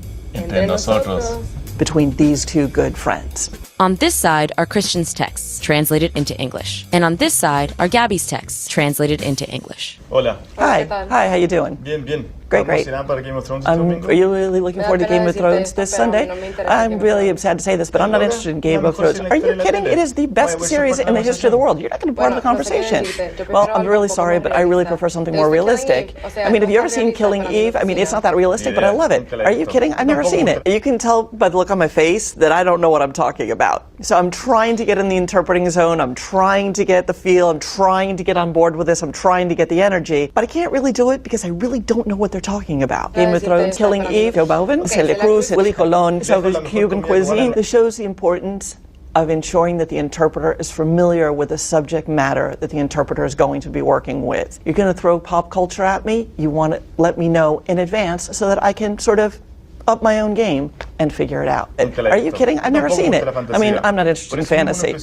between these two good friends. On this side are Christian's texts, translated into English. And on this side are Gabby's texts, translated into English. Hola. Hi, how you doing? Bien. Great. Are you really looking forward to Game of Thrones this Sunday? I'm really sad to say this, but I'm not interested in Game of Thrones. Are you kidding? It is the best series in the history of the world. You're not going to be part of the conversation. Well, I'm really sorry, but I really prefer something more realistic. I mean, have you ever seen Killing Eve? I mean, it's not that realistic, but I love it. Are you kidding? I've never seen it. You can tell by the look on my face that I don't know what I'm talking about. So I'm trying to get in the interpreting zone. I'm trying to get the feel. I'm trying to get on board with this. I'm trying to get the energy, but I can't really do it because I really don't know what they're talking about. Game of Thrones, Killing Eve, Joe Bowen, Celia Cruz, Willie Colon, so there's Cuban cuisine. This shows the importance of ensuring that the interpreter is familiar with the subject matter that the interpreter is going to be working with. You're going to throw pop culture at me, you want to let me know in advance so that I can sort of up my own game and figure it out. Are you kidding? I've never seen it. I mean, I'm not interested in fantasy.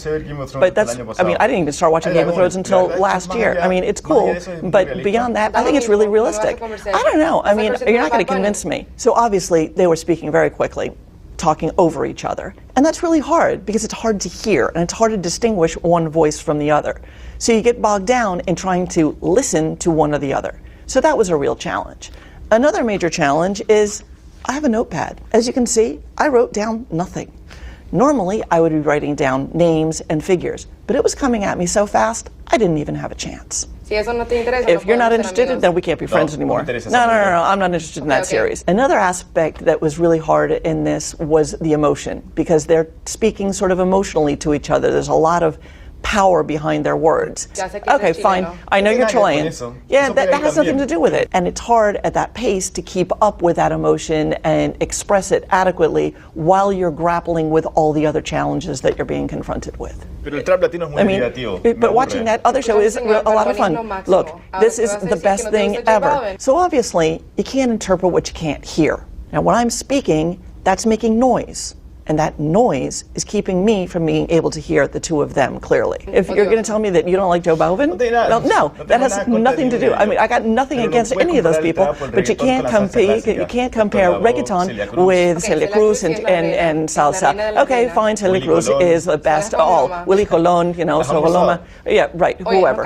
But that's, I mean, I didn't even start watching Game of Thrones until last year. I mean, it's cool, but beyond that, I think it's really realistic. I don't know. I mean, you're not going to convince me. So obviously, they were speaking very quickly, talking over each other. And that's really hard because it's hard to hear and it's hard to distinguish one voice from the other. So you get bogged down in trying to listen to one or the other. So that was a real challenge. Another major challenge is I have a notepad. As you can see, I wrote down nothing. Normally, I would be writing down names and figures, but it was coming at me so fast, I didn't even have a chance. If you're not interested, then we can't be friends anymore. No, I'm not interested in that series. Another aspect that was really hard in this was the emotion, because they're speaking sort of emotionally to each other. There's a lot of power behind their words. Okay, fine. I know you're Chilean. Yeah, that has nothing to do with it. And it's hard at that pace to keep up with that emotion and express it adequately while you're grappling with all the other challenges that you're being confronted with. I mean, but watching that other show is a lot of fun. Look, this is the best thing ever. So obviously, you can't interpret what you can't hear. Now, when I'm speaking, that's making noise. And that noise is keeping me from being able to hear the two of them clearly. If you're going to tell me that you don't like Joe Bowen, well, no, that has nothing to do. I mean, I got nothing against any of those people, but you can't compare reggaeton with Celia Cruz and salsa. Okay, fine, Celia Cruz is the best of all. Willie Colon, Soloma, yeah, right, whoever.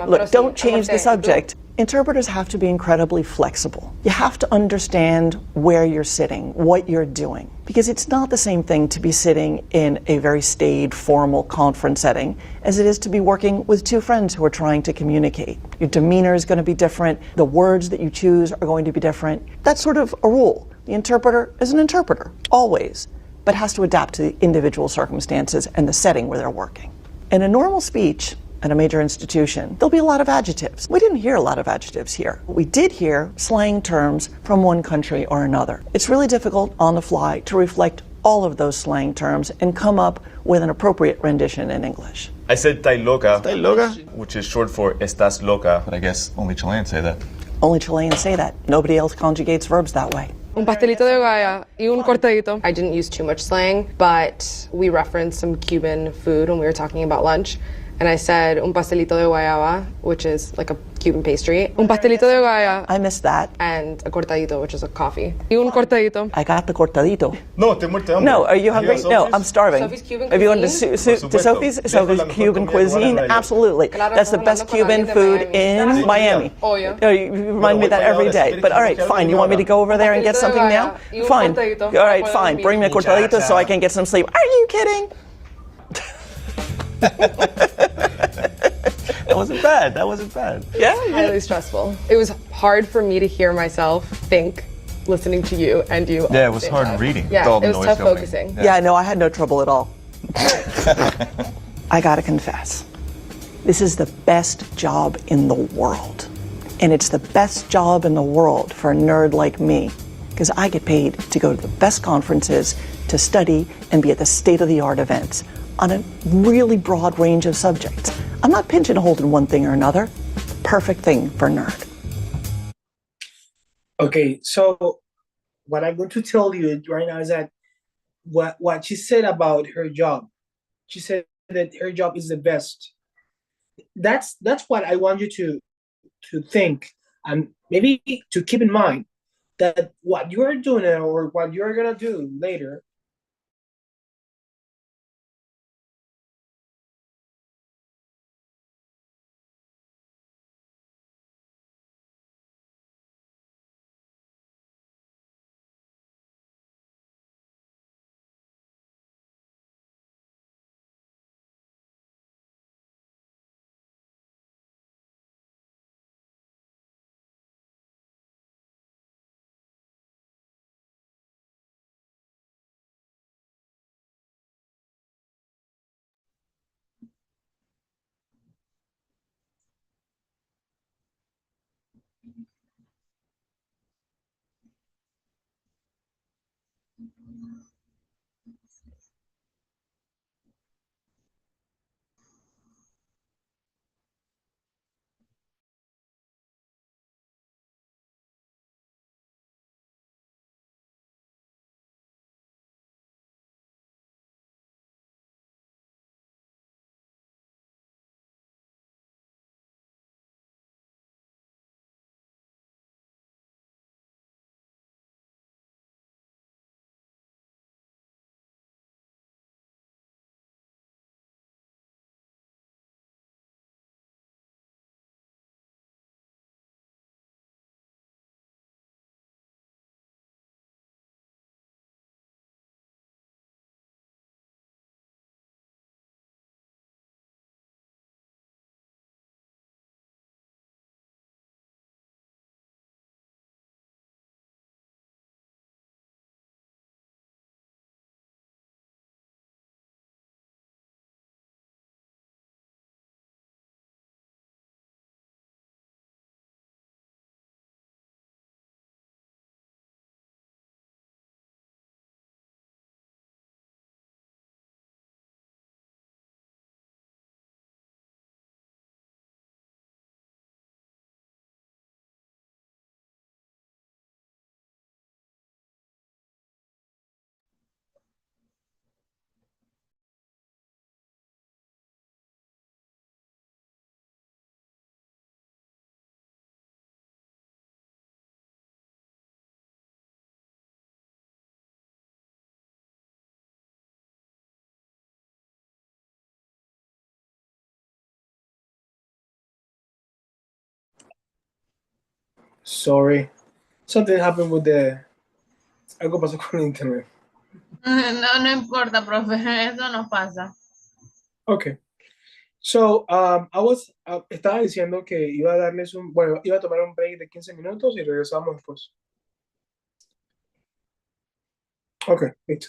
Look, don't change the subject. Interpreters have to be incredibly flexible. You have to understand where you're sitting, what you're doing, because it's not the same thing to be sitting in a very staid, formal conference setting as it is to be working with two friends who are trying to communicate. Your demeanor is going to be different. The words that you choose are going to be different. That's sort of a rule. The interpreter is an interpreter, always, but has to adapt to the individual circumstances and the setting where they're working. In a normal speech, at a major institution, there'll be a lot of adjectives. We didn't hear a lot of adjectives here. We did hear slang terms from one country or another. It's really difficult on the fly to reflect all of those slang terms and come up with an appropriate rendition in English. I said "tai loca," ¿Estás loca? which is short for "estás loca," but I guess only Chileans say that. Only Chileans say that. Nobody else conjugates verbs that way. Un pastelito de guaya y un cortadito. I didn't use too much slang, but we referenced some Cuban food when we were talking about lunch. And I said un pastelito de guayaba, which is like a Cuban pastry. Un pastelito de guayaba. I missed that. And a cortadito, which is a coffee. Y un cortadito. I got the cortadito. No, estoy muerto de hambre. No, are you hungry? No, I'm starving. Sophie's Cuban Have you gone to, cuisine? to Sophie's? Sophie's Cuban cuisine? Absolutely. That's the best Cuban food in Miami. Obvio. You remind me of that every day. But all right, fine. You want me to go over there and get something now? Fine. All right, fine. Bring me a cortadito so I can get some sleep. Are you kidding? That wasn't bad. That wasn't bad. Yeah? Highly stressful. It was hard for me to hear myself think, listening to you and you. Yeah, it was hard reading. Yeah, All the it was noise tough going. focusing. Yeah, no, I had no trouble at all. I gotta confess, this is the best job in the world. And it's the best job in the world for a nerd like me, because I get paid to go to the best conferences, to study, and be at the state-of-the-art events on a really broad range of subjects. I'm not pigeonholed in one thing or another. Perfect thing for a nerd. Okay, so what I'm going to tell you right now is that what she said about her job, she said that her job is the best. That's what I want you to think, and maybe to keep in mind that what you're doing or what you're gonna do later sorry, something happened with algo pasó con el internet. No, no importa, profe, eso no pasa. Okay. So, estaba diciendo que iba a darles iba a tomar un break de 15 minutos y regresamos después. Okay, listo.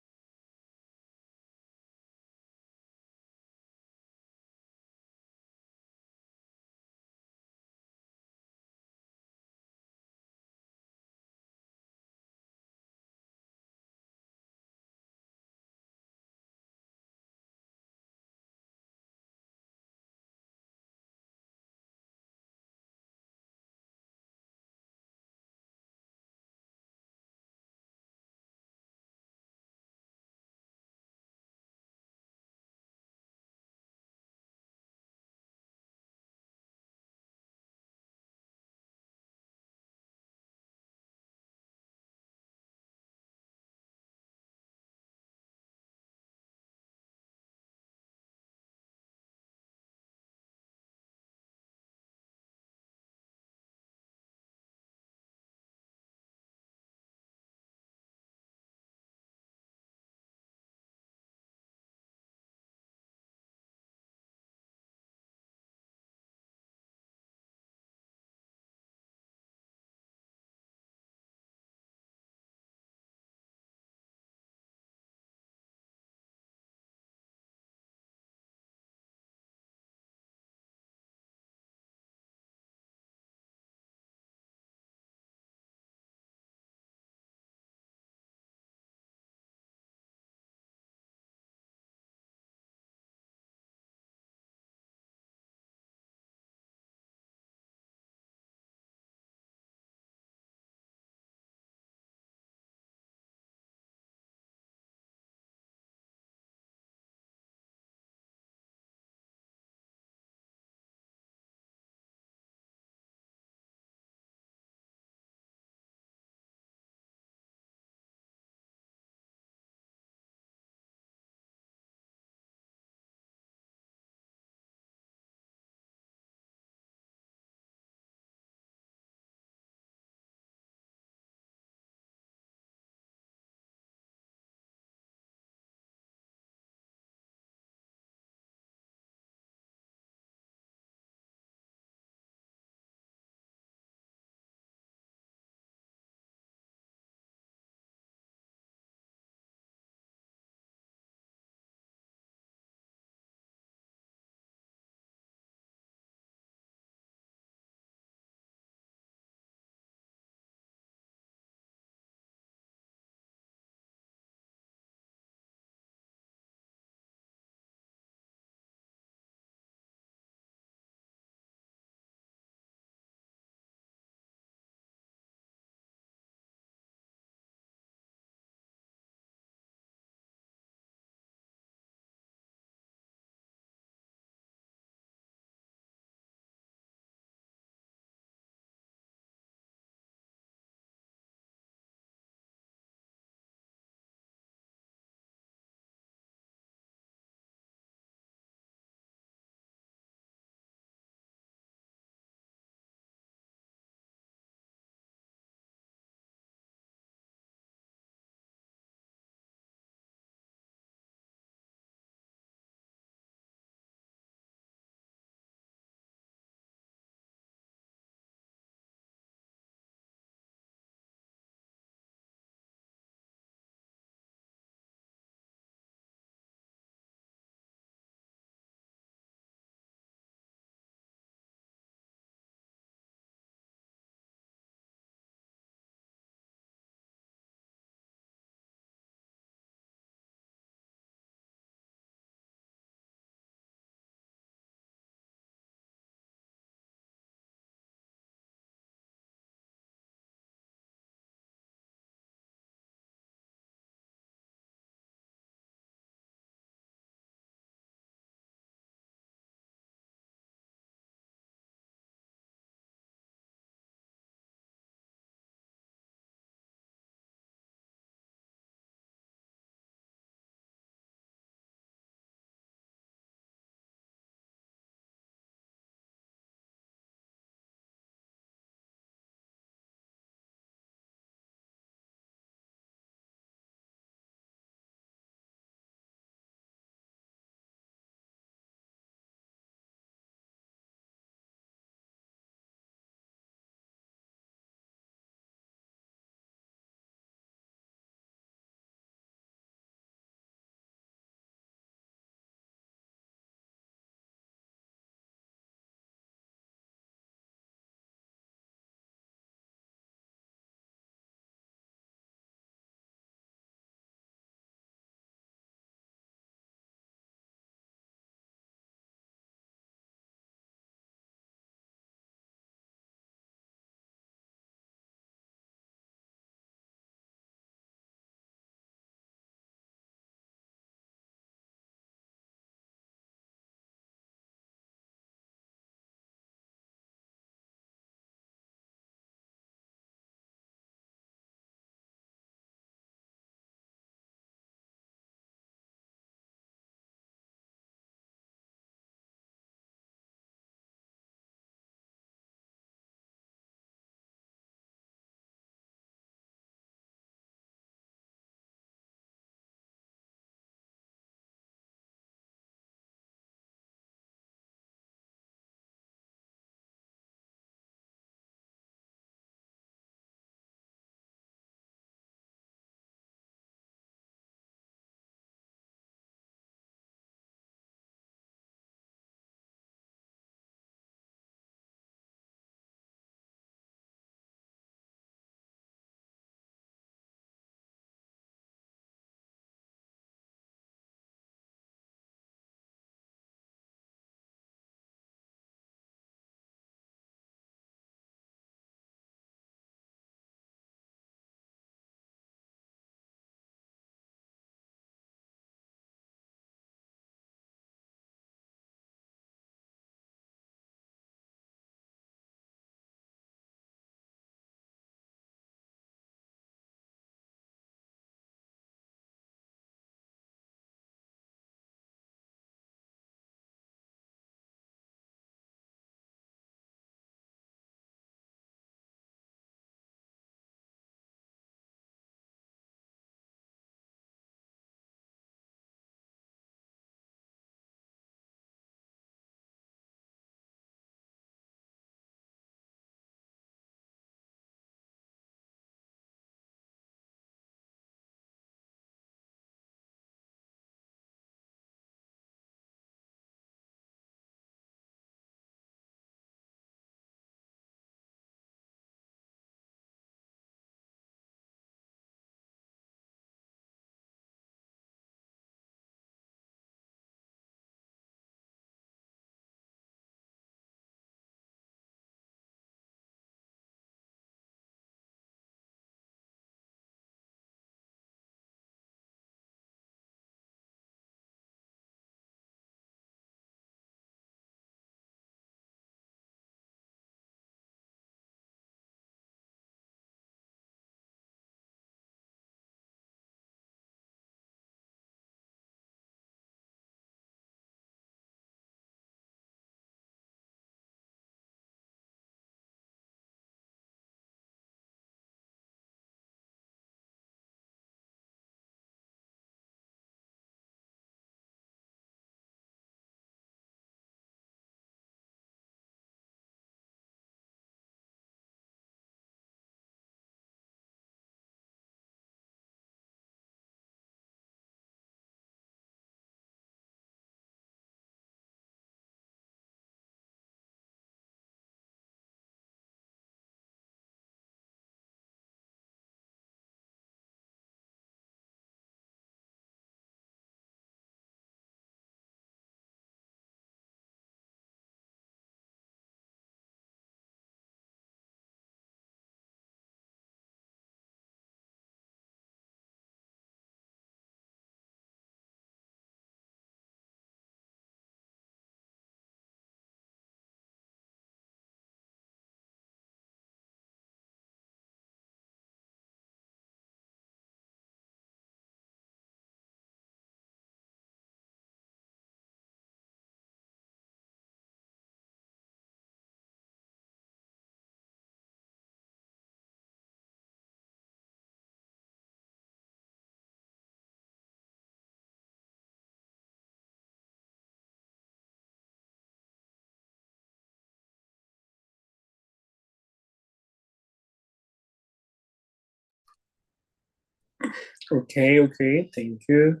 Okay. Thank you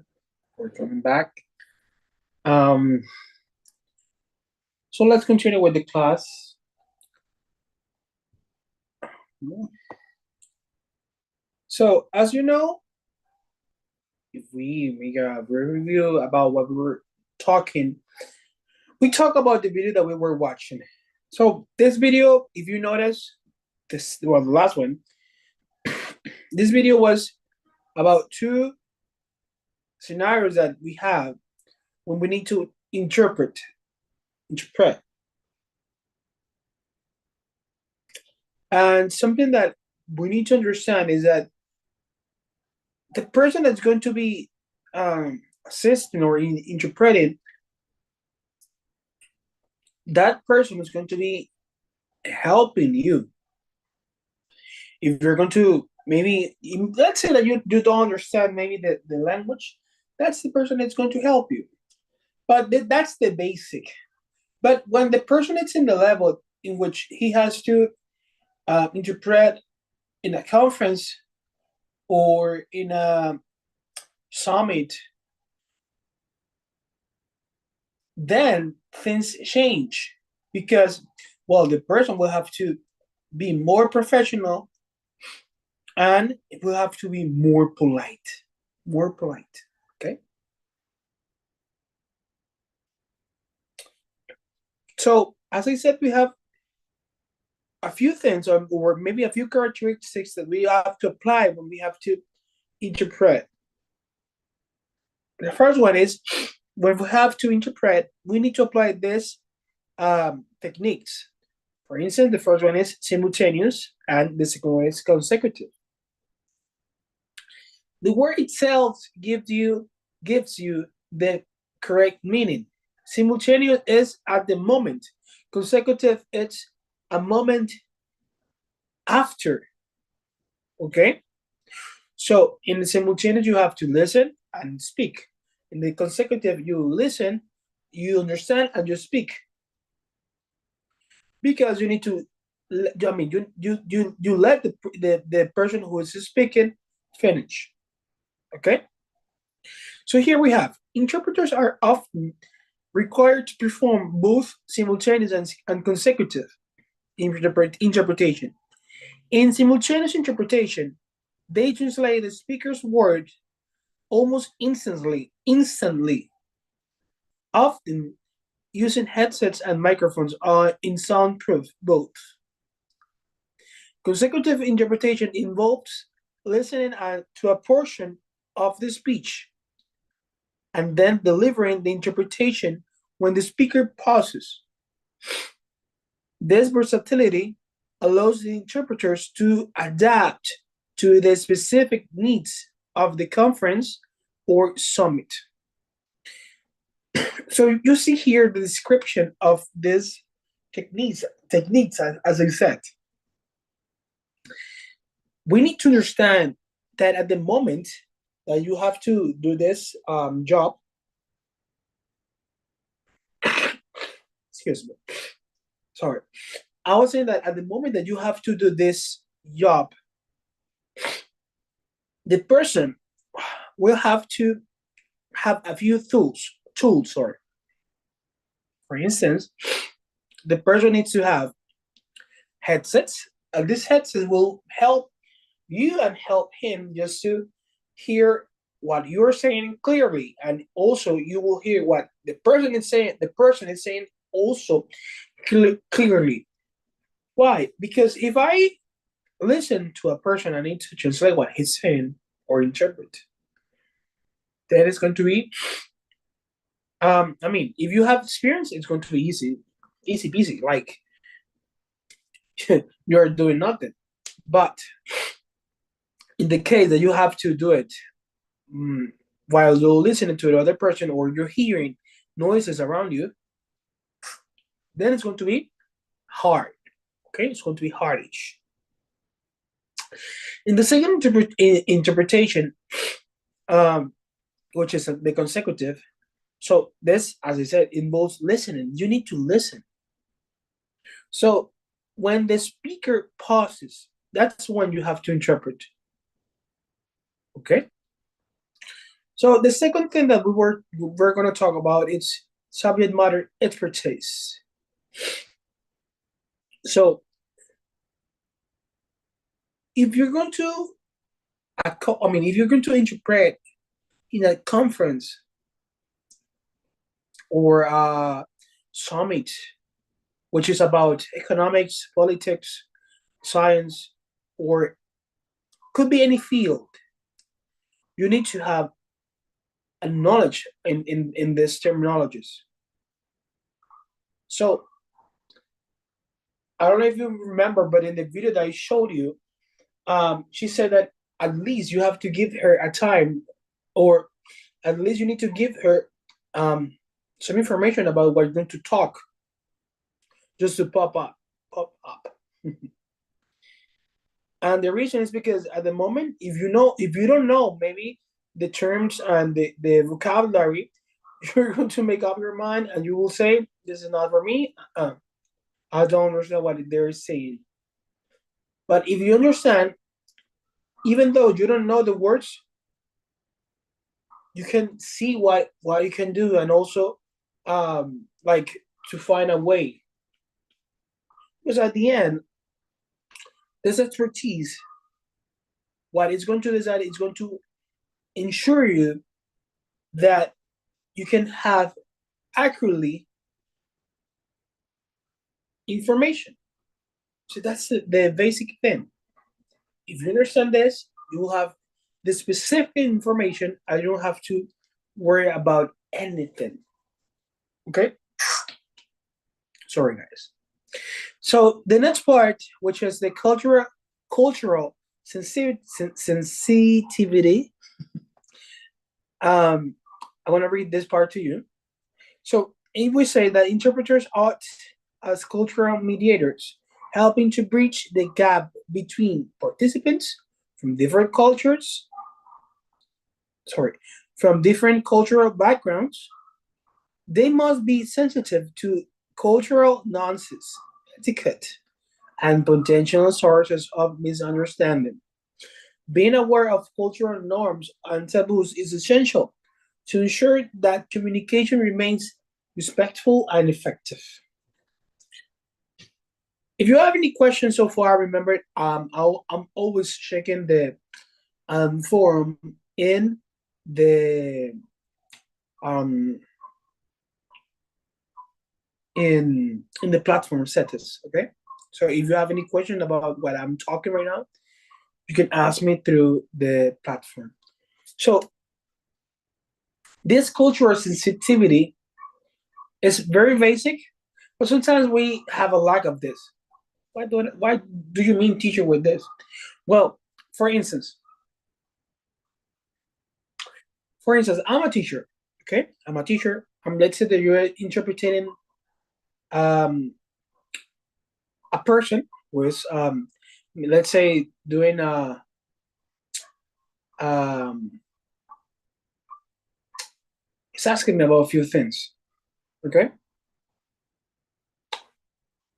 for coming back. So let's continue with the class. So as you know, if we make a review about what we were talking, we talk about the video that we were watching. So this video, if you notice, this was the last one. This video was about two scenarios that we have when we need to interpret. And something that we need to understand is that the person that's going to be assisting or interpreting, that person is going to be helping you. If you're going to, maybe, let's say that you don't understand maybe the language, that's the person that's going to help you. But that's the basic. But when the person is in the level in which he has to interpret in a conference or in a summit, then things change because, well, the person will have to be more professional and it will have to be more polite. Okay? So, as I said, we have a few things or maybe a few characteristics that we have to apply when we have to interpret. The first one is when we have to interpret, we need to apply these techniques. For instance, the first one is simultaneous and the second one is consecutive. The word itself gives you the correct meaning. Simultaneous is at the moment. Consecutive, it's a moment after. Okay? So in the simultaneous, you have to listen and speak. In the consecutive, you listen, you understand, and you speak. Because you need to, I mean, you let the person who is speaking finish. Okay? So here we have, interpreters are often required to perform both simultaneous and consecutive interpretation. In simultaneous interpretation, they translate the speaker's word almost instantly, often using headsets and microphones in soundproof booths. Consecutive interpretation involves listening to a portion of the speech and then delivering the interpretation when the speaker pauses. This versatility allows the interpreters to adapt to the specific needs of the conference or summit. So you see here the description of these techniques, as I said. We need to understand that at the moment that you have to do this job, excuse me, sorry. I was saying that at the moment that you have to do this job, the person will have to have a few tools. For instance, the person needs to have headsets, and this headset will help you and help him just to hear what you're saying clearly, and also you will hear what the person is saying. The person is saying also clearly. Why? Because if I listen to a person, I need to translate what he's saying or interpret. That is going to be, I mean, if you have experience, it's going to be easy peasy, like you're doing nothing. But in the case that you have to do it while you're listening to the other person or you're hearing noises around you, then it's going to be hard. Okay, it's going to be hardish. In the second interpretation, which is the consecutive, so this, as I said, involves listening. You need to listen. So when the speaker pauses, that's when you have to interpret. Okay? So the second thing that we're going to talk about is subject matter expertise. So if you're going to, if you're going to interpret in a conference or a summit, which is about economics, politics, science, or could be any field, you need to have a knowledge in these terminologies. So I don't know if you remember, but in the video that I showed you, she said that at least you have to give her a time, or at least you need to give her some information about what you're going to talk, just to pop up. And the reason is because at the moment, if you don't know maybe the terms and the vocabulary, you're going to make up your mind and you will say, this is not for me. I don't understand what they're saying. But if you understand, even though you don't know the words, you can see what you can do, and also like to find a way. Because at the end, this expertise, what it's going to do is that it's going to ensure you that you can have accurately information. So that's the basic thing. If you understand this, you will have the specific information and you don't have to worry about anything. Okay? Sorry, guys. So the next part, which is the cultural sensitivity. I want to read this part to you. So if we say that interpreters act as cultural mediators, helping to bridge the gap between participants from different cultural backgrounds, they must be sensitive to cultural nuances, etiquette, and potential sources of misunderstanding. Being aware of cultural norms and taboos is essential to ensure that communication remains respectful and effective. If you have any questions so far, remember I'm always checking the forum in the in the platform settings. Okay, so if you have any question about what I'm talking right now, you can ask me through the platform. So this cultural sensitivity is very basic, but sometimes we have a lack of this. Why do you mean teacher with this? Well, for instance, I'm a teacher. Okay, I'm a teacher. Let's say that you're interpreting a person who is let's say doing it's asking me about a few things. Okay,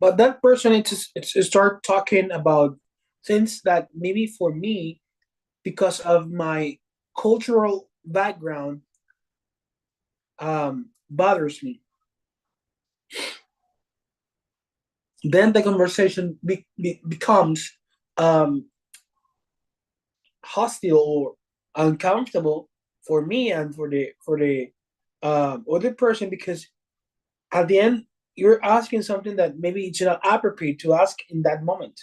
but that person it's start talking about things that maybe for me, because of my cultural background, bothers me. Then the conversation becomes hostile or uncomfortable for me and for the other person, because at the end you're asking something that maybe it's not appropriate to ask in that moment.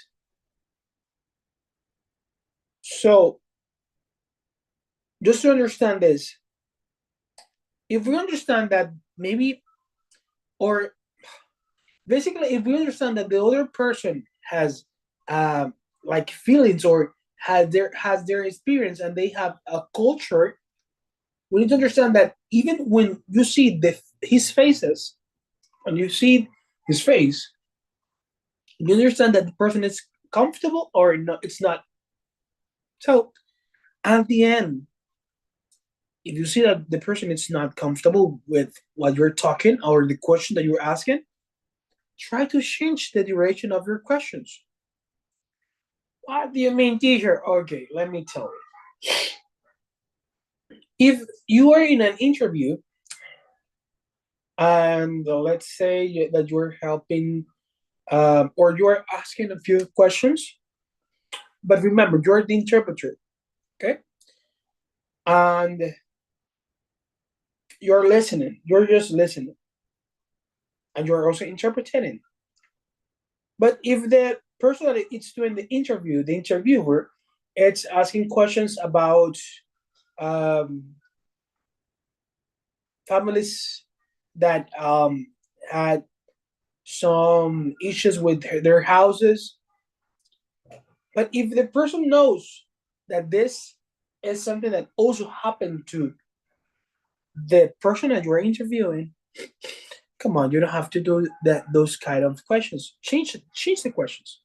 So just to understand this, if we understand that maybe, or basically if we understand that the other person has like feelings or has their experience and they have a culture, we need to understand that even when you see his faces, when you see his face, you understand that the person is comfortable or not, it's not. So at the end, if you see that the person is not comfortable with what you're talking or the question that you're asking, try to change the duration of your questions. What do you mean, teacher? Okay, let me tell you. if you are in an interview and let's say that you're helping or you're asking a few questions, but remember, you're the interpreter, okay? And you're listening, you're just listening, and you're also interpreting. But if the person that is doing the interview, the interviewer, it's asking questions about families that had some issues with their houses. But if the person knows that this is something that also happened to the person that you're interviewing, come on, you don't have to do that. Those kind of questions. Change the questions.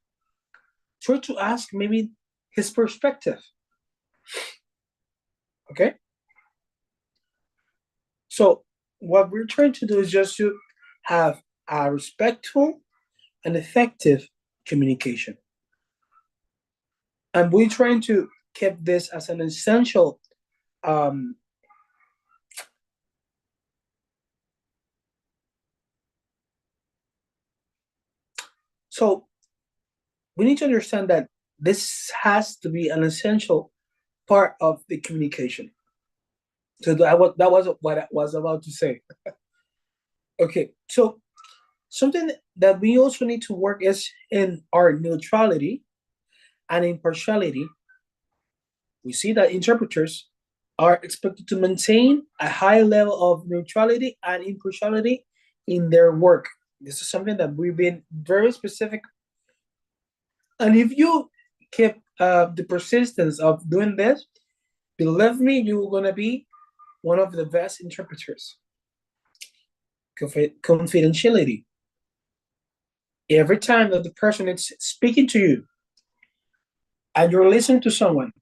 Try to ask maybe his perspective. Okay. So what we're trying to do is just to have a respectful and effective communication. And we're trying to keep this as an essential so we need to understand that this has to be an essential part of the communication. So that was what I was about to say. Okay, so something that we also need to work is in our neutrality and impartiality. We see that interpreters are expected to maintain a high level of neutrality and impartiality in their work. This is something that we've been very specific. And if you keep the persistence of doing this, believe me, you're going to be one of the best interpreters. Confidentiality. Every time that the person is speaking to you and you're listening to someone,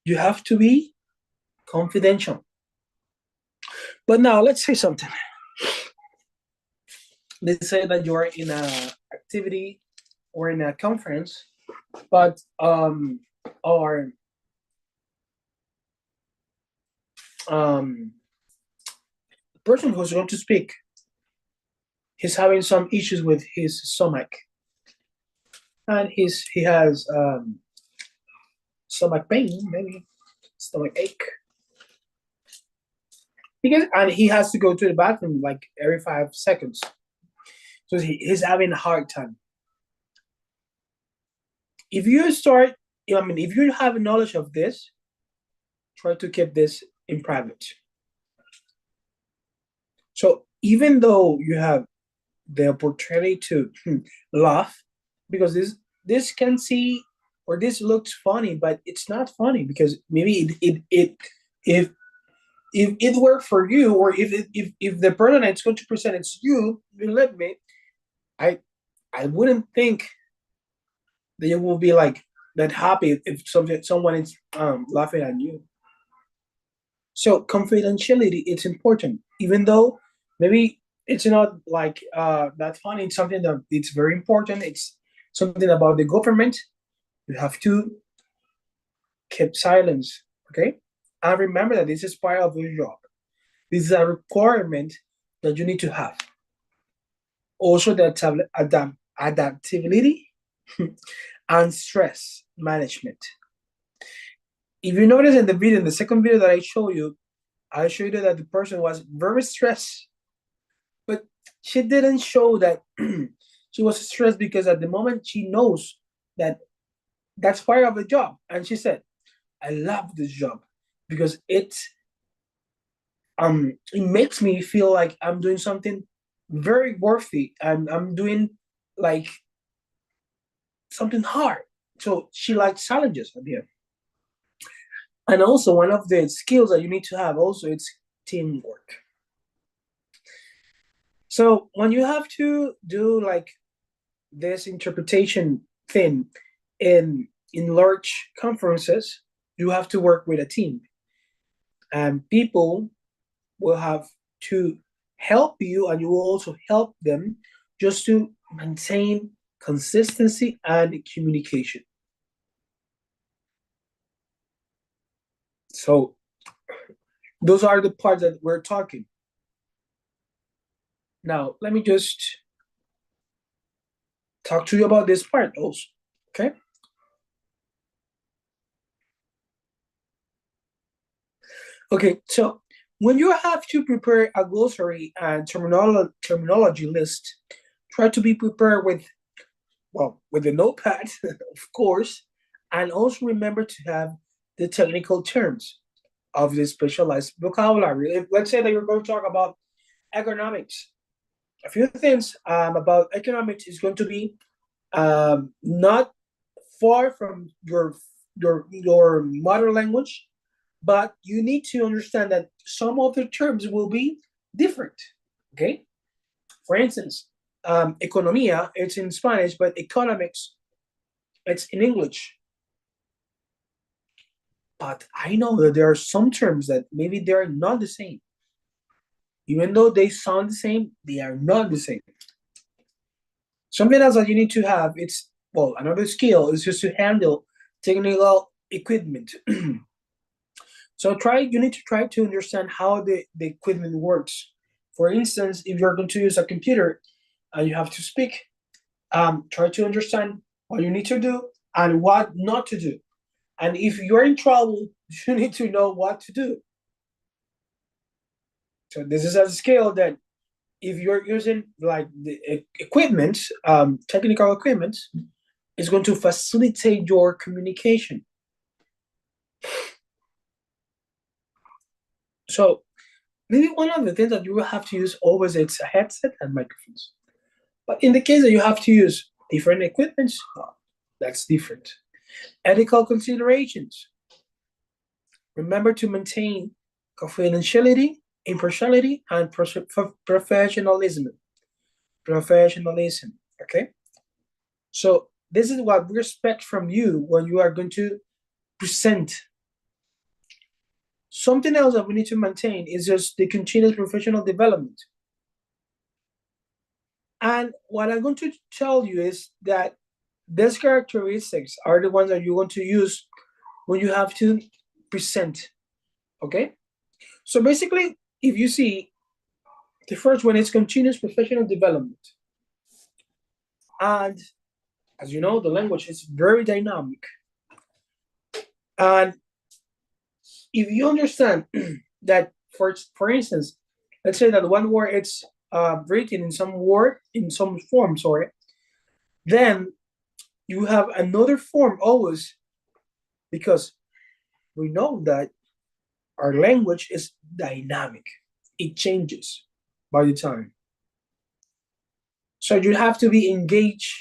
you have to be confidential. But now let's say something. Let's say that you're in an activity or in a conference, but the person who's going to speak, he's having some issues with his stomach, and he has stomach pain, maybe stomach ache, and he has to go to the bathroom like every 5 seconds. So he's having a hard time. If you have knowledge of this, try to keep this in private. So even though you have the opportunity to laugh, because this can see or this looks funny, but it's not funny, because maybe if it worked for you, or if the person that's going to present it's you, believe me, I wouldn't think that you will be like that happy if someone is laughing at you. So confidentiality, it's important, even though maybe it's not like that funny. It's something that it's very important. It's something about the government. You have to keep silence, okay? And remember that this is part of your job. This is a requirement that you need to have. Also, the adaptability and stress management. If you notice in the video, in the second video that I showed you that the person was very stressed, but she didn't show that she was stressed, because at the moment she knows that that's part of the job. And she said, I love this job because it makes me feel like I'm doing something very worthy, and I'm doing like something hard. So she likes challenges at the end. And also, one of the skills that you need to have also, it's teamwork. So when you have to do like this interpretation thing in large conferences, you have to work with a team, and people will have to help you, and you will also help them, just to maintain consistency and communication. So those are the parts that we're talking. Now, let me just talk to you about this part also, okay? Okay, so when you have to prepare a glossary and terminology list, try to be prepared with the notepad, of course, and also remember to have the technical terms of the specialized vocabulary. Let's say that you're going to talk about economics. A few things about economics is going to be not far from your mother language, but you need to understand that some of the terms will be different, okay? For instance, economía, it's in Spanish, but economics, it's in English. But I know that there are some terms that maybe they're not the same. Even though they sound the same, they are not the same. Something else that you need to have, it's, well, another skill is just to handle technical equipment. So you need to try to understand how the equipment works. For instance, if you're going to use a computer and you have to speak, try to understand what you need to do and what not to do. And if you're in trouble, you need to know what to do. So this is a skill that if you're using like the equipment, technical equipment, it's going to facilitate your communication. So maybe one of the things that you will have to use always is a headset and microphones. But in the case that you have to use different equipments, that's different. Ethical considerations. Remember to maintain confidentiality, impartiality, and professionalism. Professionalism, okay? So this is what we expect from you when you are going to present. Something else that we need to maintain is just the continuous professional development. And what I'm going to tell you is that these characteristics are the ones that you want to use when you have to present, okay? So basically, if you see, the first one is continuous professional development. And as you know, the language is very dynamic. And if you understand that, for instance, let's say that one word it's written in some form, then you have another form always, because we know that our language is dynamic. It changes by the time. So you have to be engaged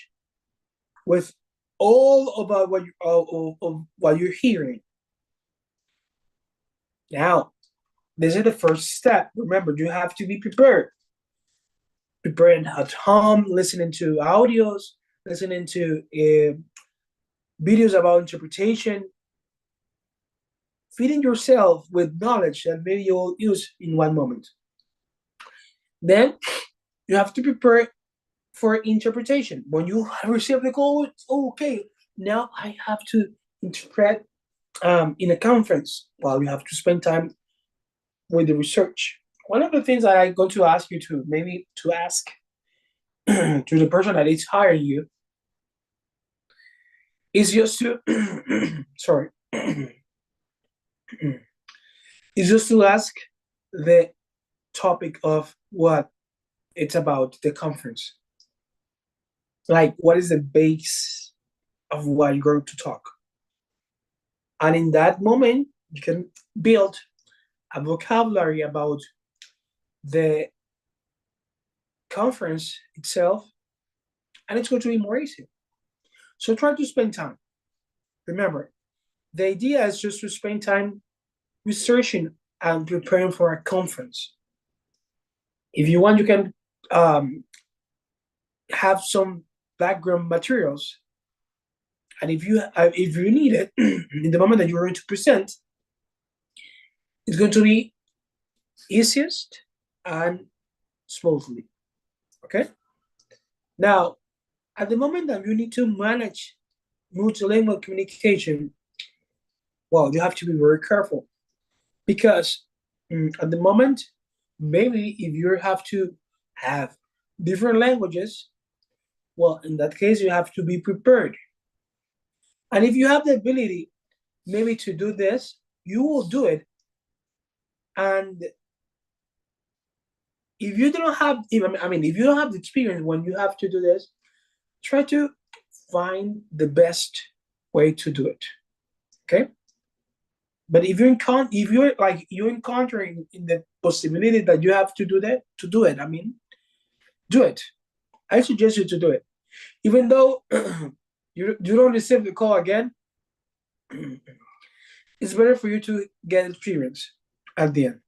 with all about what you're hearing. Now, this is the first step. Remember, you have to be prepared. Preparing at home, listening to audios, listening to videos about interpretation, feeding yourself with knowledge that maybe you will use in one moment. Then you have to prepare for interpretation. When you receive the call, okay, now I have to interpret in a conference. Well, you have to spend time with the research. One of the things that I'm going to ask you to ask to the person that is hiring you is just to sorry is just to ask the topic of what it's about, the conference. Like, what is the base of what you're going to talk? And in that moment, you can build a vocabulary about the conference itself, and it's going to be more easy. So try to spend time. Remember, the idea is just to spend time researching and preparing for a conference. If you want, you can have some background materials, and if you need it in the moment that you're going to present, it's going to be easiest and smoothly. Okay. Now, at the moment that you need to manage multilingual communication, well, you have to be very careful. Because at the moment, maybe if you have to have different languages, well, in that case, you have to be prepared. And if you have the ability maybe to do this, you will do it. And if you don't have, if you don't have the experience when you have to do this, try to find the best way to do it. Okay. But if you're encountering the possibility that you have to do that, do it. Do it. I suggest you to do it. Even though you don't receive the call again, it's better for you to get experience at the end.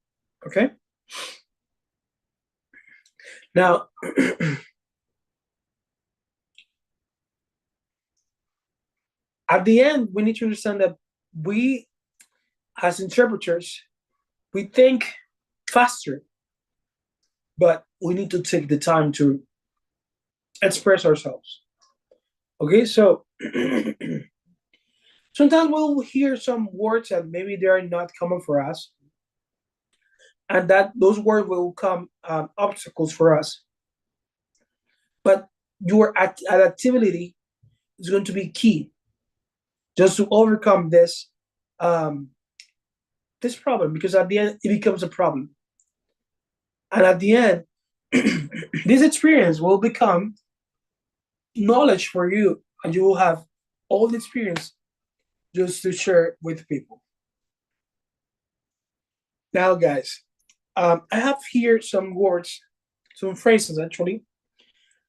Okay? Now, at the end, we need to understand that we, as interpreters, we think faster, but we need to take the time to express ourselves. Okay, so sometimes we'll hear some words that maybe they are not common for us, and that those words will become obstacles for us. But your adaptability is going to be key just to overcome this this problem, because at the end it becomes a problem, and at the end this experience will become knowledge for you, and you will have all the experience just to share with people. Now, guys, I have here some words, some phrases actually,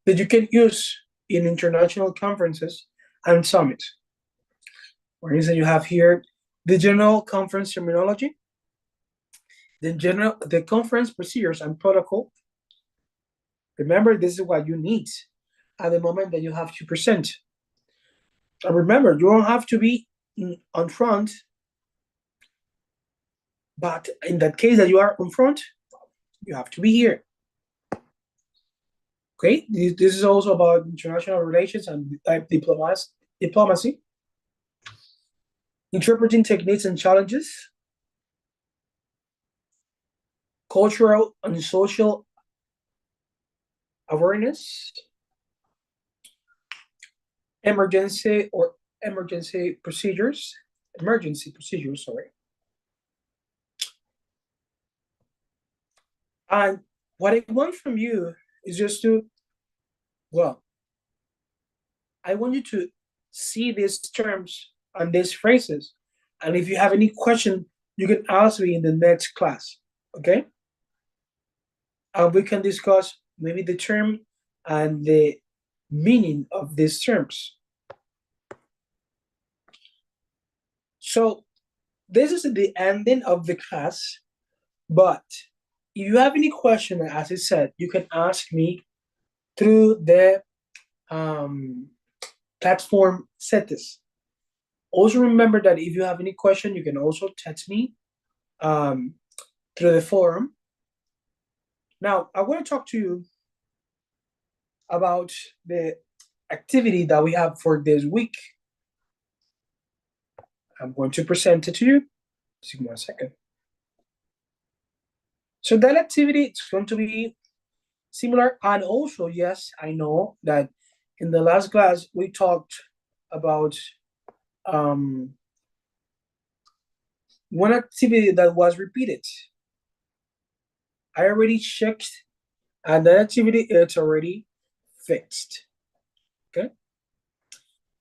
that you can use in international conferences and summits. For instance, you have here the general conference terminology, the conference procedures and protocol. Remember, this is what you need at the moment that you have to present. And remember, you don't have to be on front, but in that case that you are on front, you have to be here. Okay, this is also about international relations and diplomacy, interpreting techniques and challenges, cultural and social awareness, emergency procedures, sorry. And what I want from you is just to, well, I want you to see these terms and these phrases. And if you have any question, you can ask me in the next class, okay? And we can discuss maybe the term and the meaning of these terms. So this is the ending of the class, but if you have any question, as I said, you can ask me through the platform settings. Also remember that if you have any question, you can also text me through the forum. Now, I want to talk to you about the activity that we have for this week. I'm going to present it to you. Just give me 1 second. So that activity is going to be similar. And also, yes, I know that in the last class, we talked about one activity that was repeated. I already checked, and that activity is already fixed. Okay.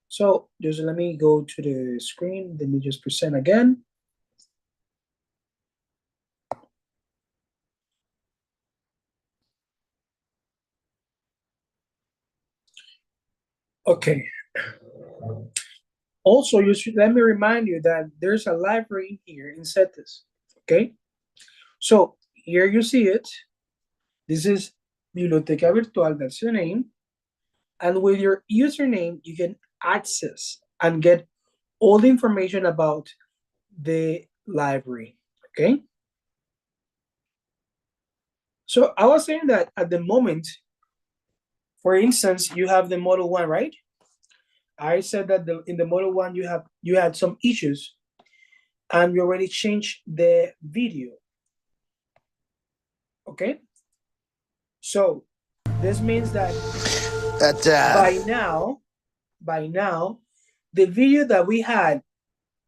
So just let me go to the screen. Let me just present again. Okay. Also, let me remind you that there's a library here in Cetus. Okay. So here you see it. This is Biblioteca Virtual, that's the name. And with your username, you can access and get all the information about the library. Okay. So I was saying that at the moment, for instance, you have the Model 1, right? I said that in the Model 1 you had some issues and we already changed the video. Okay? So this means that by now, the video that we had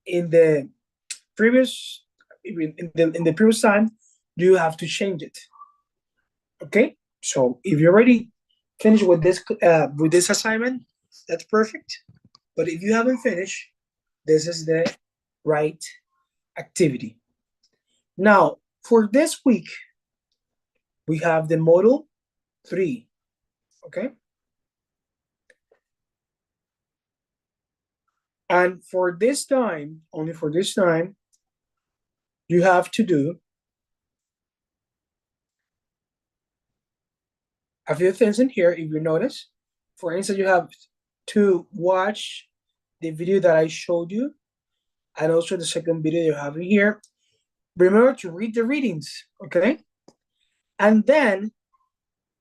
in the previous time, you have to change it. Okay? So if you're already finished with this assignment, that's perfect. But if you haven't finished, this is the right activity. Now, for this week, we have the model 3. Okay? And for this time, only for this time, you have to do a few things in here. If you notice, for instance, you have to watch the video that I showed you, and also the second video you have in here. Remember to read the readings, okay? And then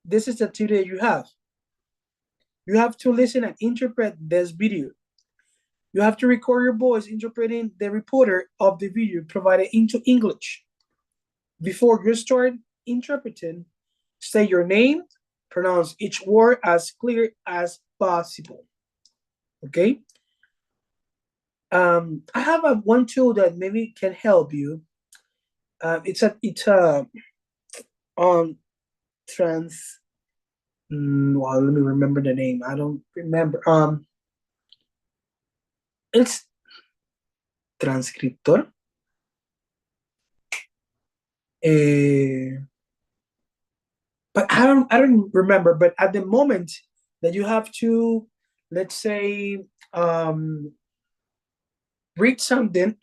this is the activity you have. You have to listen and interpret this video. You have to record your voice interpreting the reporter of the video provided into English. Before you start interpreting, say your name, pronounce each word as clear as possible. Okay? I have one tool that maybe can help you. It's on trans. Well, let me remember the name. I don't remember. It's transcriptor. But I don't remember. But at the moment that you have to, let's say, read something,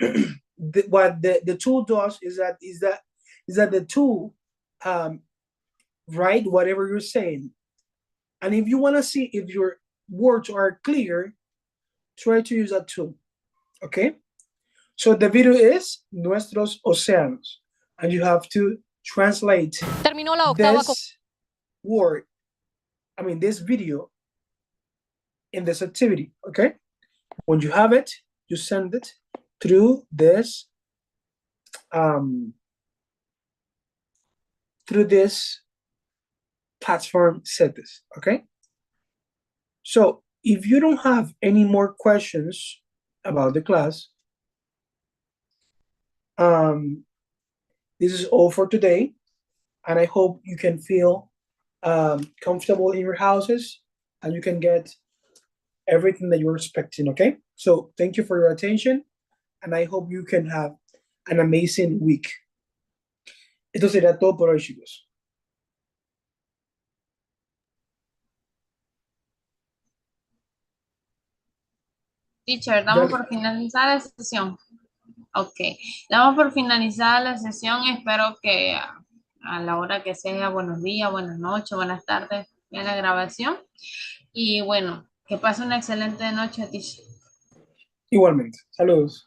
what the tool does is that the tool write whatever you're saying. And if you want to see if your words are clear, try to use that tool. Okay? So the video is Nuestros Océanos. And you have to translate this word, this video in this activity. Okay? When you have it, you send it through this platform settings. Okay? So if you don't have any more questions about the class, this is all for today, and I hope you can feel comfortable in your houses and you can get everything that you're expecting. Okay? So thank you for your attention, and I hope you can have an amazing week. Esto será todo por hoy, chicos. Teacher, damos por finalizada la sesión. Ok, damos por finalizada la sesión. Espero que a la hora que sea, buenos días, buenas noches, buenas tardes, vean la grabación. Y bueno, que pase una excelente noche, teacher. Igualmente. Saludos.